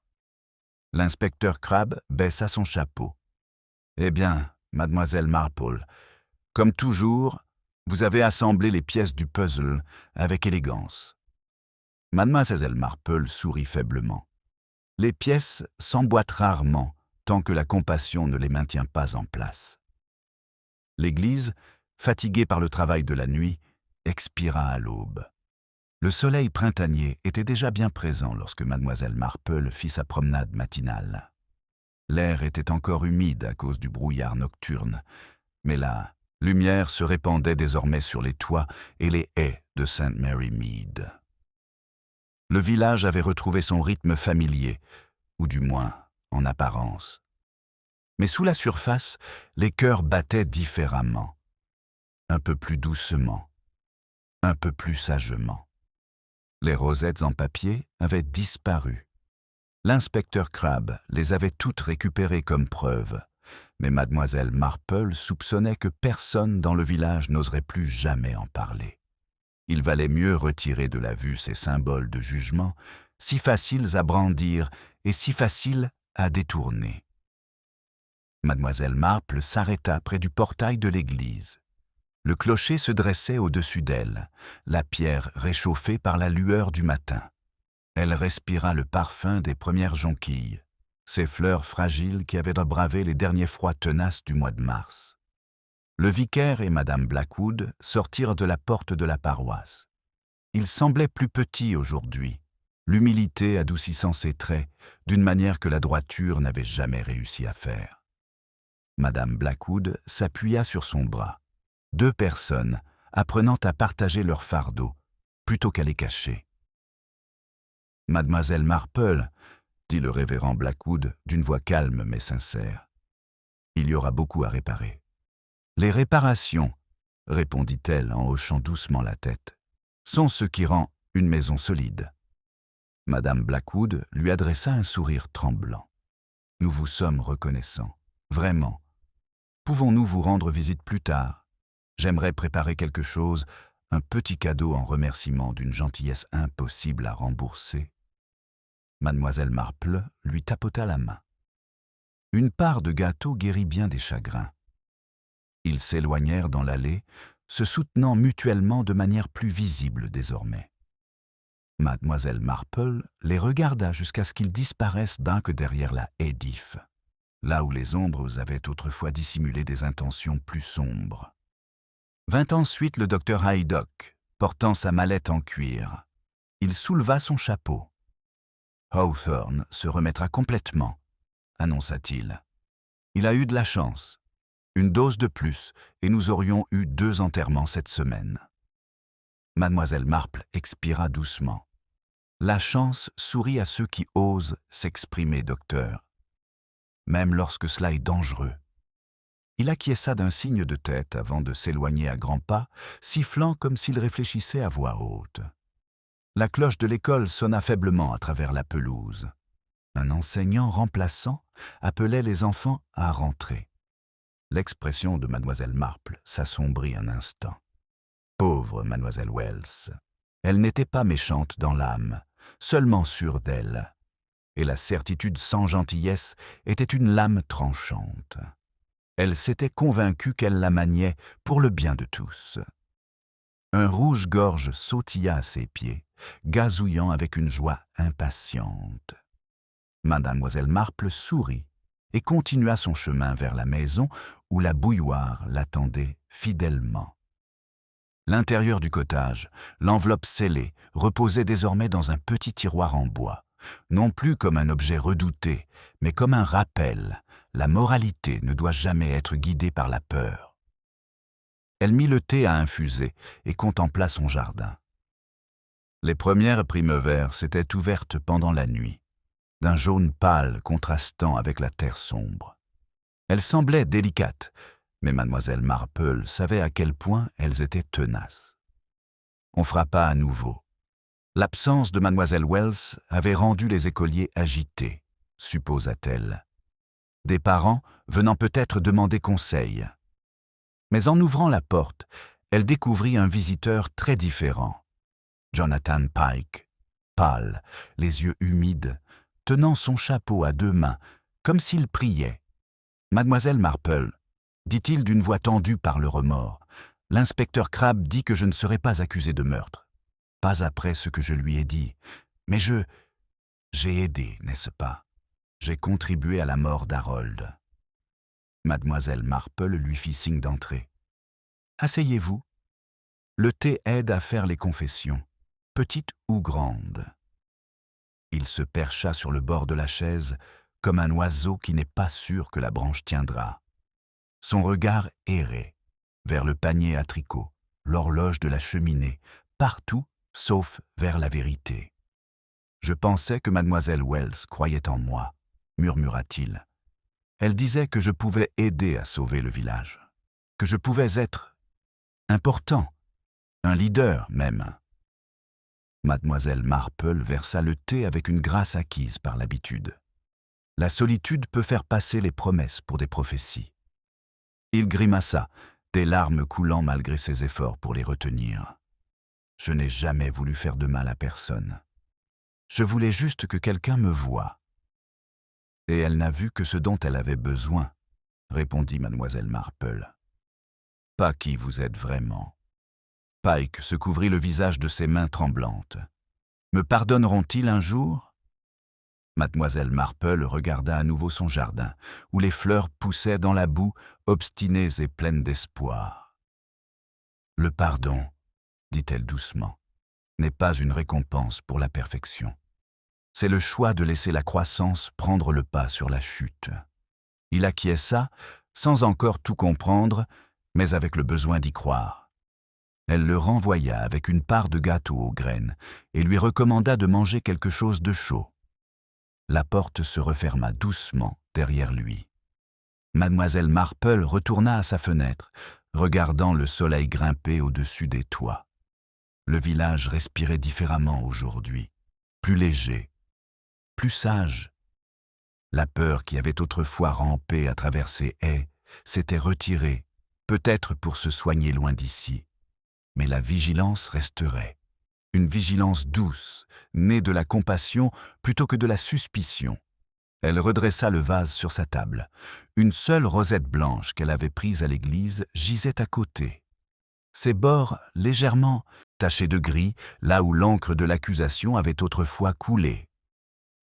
L'inspecteur Crabbe baissa son chapeau. « Eh bien, mademoiselle Marple, comme toujours, vous avez assemblé les pièces du puzzle avec élégance. » Mademoiselle Marple sourit faiblement. Les pièces s'emboîtent rarement tant que la compassion ne les maintient pas en place. L'église, fatiguée par le travail de la nuit, expira à l'aube. Le soleil printanier était déjà bien présent lorsque mademoiselle Marple fit sa promenade matinale. L'air était encore humide à cause du brouillard nocturne, mais la lumière se répandait désormais sur les toits et les haies de St. Mary Mead. Le village avait retrouvé son rythme familier, ou du moins en apparence. Mais sous la surface, les cœurs battaient différemment, un peu plus doucement, un peu plus sagement. Les rosettes en papier avaient disparu. L'inspecteur Crabbe les avait toutes récupérées comme preuve, mais mademoiselle Marple soupçonnait que personne dans le village n'oserait plus jamais en parler. Il valait mieux retirer de la vue ces symboles de jugement, si faciles à brandir et si faciles à détourner. Mademoiselle Marple s'arrêta près du portail de l'église. Le clocher se dressait au-dessus d'elle, la pierre réchauffée par la lueur du matin. Elle respira le parfum des premières jonquilles, ces fleurs fragiles qui avaient bravé les derniers froids tenaces du mois de mars. Le vicaire et madame Blackwood sortirent de la porte de la paroisse. Ils semblaient plus petits aujourd'hui, l'humilité adoucissant ses traits d'une manière que la droiture n'avait jamais réussi à faire. Madame Blackwood s'appuya sur son bras. 2 personnes apprenant à partager leur fardeau plutôt qu'à les cacher. « Mademoiselle Marple, » dit le révérend Blackwood d'une voix calme mais sincère, « il y aura beaucoup à réparer. »« Les réparations, » répondit-elle en hochant doucement la tête, « sont ce qui rend une maison solide. » Madame Blackwood lui adressa un sourire tremblant. « Nous vous sommes reconnaissants, vraiment. Pouvons-nous vous rendre visite plus tard? J'aimerais préparer quelque chose, un petit cadeau en remerciement d'une gentillesse impossible à rembourser. » Mademoiselle Marple lui tapota la main. Une part de gâteau guérit bien des chagrins. Ils s'éloignèrent dans l'allée, se soutenant mutuellement de manière plus visible désormais. Mademoiselle Marple les regarda jusqu'à ce qu'ils disparaissent d'un que derrière la haie d'if, là où les ombres avaient autrefois dissimulé des intentions plus sombres. Vint ensuite le docteur Haydock, portant sa mallette en cuir. Il souleva son chapeau. « Hawthorne se remettra complètement, » annonça-t-il. « Il a eu de la chance. Une dose de plus, et nous aurions eu 2 enterrements cette semaine. » Mademoiselle Marple expira doucement. « La chance sourit à ceux qui osent s'exprimer, docteur, même lorsque cela est dangereux. » Il acquiesça d'un signe de tête avant de s'éloigner à grands pas, sifflant comme s'il réfléchissait à voix haute. La cloche de l'école sonna faiblement à travers la pelouse. Un enseignant remplaçant appelait les enfants à rentrer. L'expression de mademoiselle Marple s'assombrit un instant. Pauvre mademoiselle Wells. Elle n'était pas méchante dans l'âme, seulement sûre d'elle. Et la certitude sans gentillesse était une lame tranchante. Elle s'était convaincue qu'elle la maniait pour le bien de tous. Un rouge-gorge sautilla à ses pieds, gazouillant avec une joie impatiente. Mademoiselle Marple sourit et continua son chemin vers la maison où la bouilloire l'attendait fidèlement. L'intérieur du cottage, l'enveloppe scellée, reposait désormais dans un petit tiroir en bois, non plus comme un objet redouté, mais comme un rappel. La moralité ne doit jamais être guidée par la peur. Elle mit le thé à infuser et contempla son jardin. Les premières primevères s'étaient ouvertes pendant la nuit, d'un jaune pâle contrastant avec la terre sombre. Elles semblaient délicates, mais mademoiselle Marple savait à quel point elles étaient tenaces. On frappa à nouveau. L'absence de mademoiselle Wells avait rendu les écoliers agités, supposa-t-elle. Des parents venant peut-être demander conseil. Mais en ouvrant la porte, elle découvrit un visiteur très différent. Jonathan Pike, pâle, les yeux humides, tenant son chapeau à deux mains, comme s'il priait. « Mademoiselle Marple, dit-il d'une voix tendue par le remords, l'inspecteur Crabbe dit que je ne serai pas accusé de meurtre. Pas après ce que je lui ai dit, mais j'ai aidé, n'est-ce pas? J'ai contribué à la mort d'Harold. » Mademoiselle Marple lui fit signe d'entrer. « Asseyez-vous. Le thé aide à faire les confessions, petites ou grandes. » Il se percha sur le bord de la chaise, comme un oiseau qui n'est pas sûr que la branche tiendra. Son regard errait, vers le panier à tricot, l'horloge de la cheminée, partout sauf vers la vérité. « Je pensais que mademoiselle Wells croyait en moi, » murmura-t-il. « Elle disait que je pouvais aider à sauver le village, que je pouvais être important, un leader même. » Mademoiselle Marple versa le thé avec une grâce acquise par l'habitude. La solitude peut faire passer les promesses pour des prophéties. Il grimaça, des larmes coulant malgré ses efforts pour les retenir. « Je n'ai jamais voulu faire de mal à personne. Je voulais juste que quelqu'un me voie. » « Et elle n'a vu que ce dont elle avait besoin, » répondit mademoiselle Marple. « Pas qui vous êtes vraiment. » Pike se couvrit le visage de ses mains tremblantes. « Me pardonneront-ils un jour ?» Mademoiselle Marple regarda à nouveau son jardin, où les fleurs poussaient dans la boue, obstinées et pleines d'espoir. « Le pardon, dit-elle doucement, n'est pas une récompense pour la perfection. C'est le choix de laisser la croissance prendre le pas sur la chute. » Il acquiesça, sans encore tout comprendre, mais avec le besoin d'y croire. Elle le renvoya avec une part de gâteau aux graines et lui recommanda de manger quelque chose de chaud. La porte se referma doucement derrière lui. Mademoiselle Marple retourna à sa fenêtre, regardant le soleil grimper au-dessus des toits. Le village respirait différemment aujourd'hui, plus léger, plus sage. La peur qui avait autrefois rampé à travers ces haies s'était retirée, peut-être pour se soigner loin d'ici. Mais la vigilance resterait. Une vigilance douce, née de la compassion plutôt que de la suspicion. Elle redressa le vase sur sa table. Une seule rosette blanche qu'elle avait prise à l'église gisait à côté. Ses bords légèrement tachés de gris, là où l'encre de l'accusation avait autrefois coulé.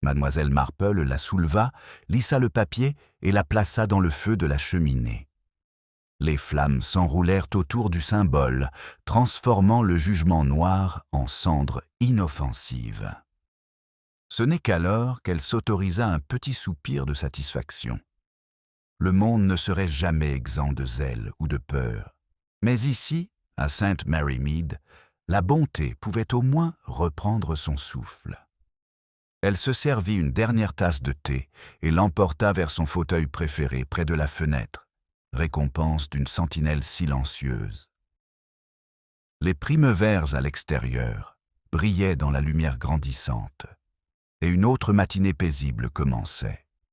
Mademoiselle Marple la souleva, lissa le papier et la plaça dans le feu de la cheminée. Les flammes s'enroulèrent autour du symbole, transformant le jugement noir en cendre inoffensive. Ce n'est qu'alors qu'elle s'autorisa un petit soupir de satisfaction. Le monde ne serait jamais exempt de zèle ou de peur. Mais ici, à St. Mary Mead, la bonté pouvait au moins reprendre son souffle. Elle se servit une dernière tasse de thé et l'emporta vers son fauteuil préféré près de la fenêtre, récompense d'une sentinelle silencieuse. Les primevères à l'extérieur brillaient dans la lumière grandissante, et une autre matinée paisible commençait.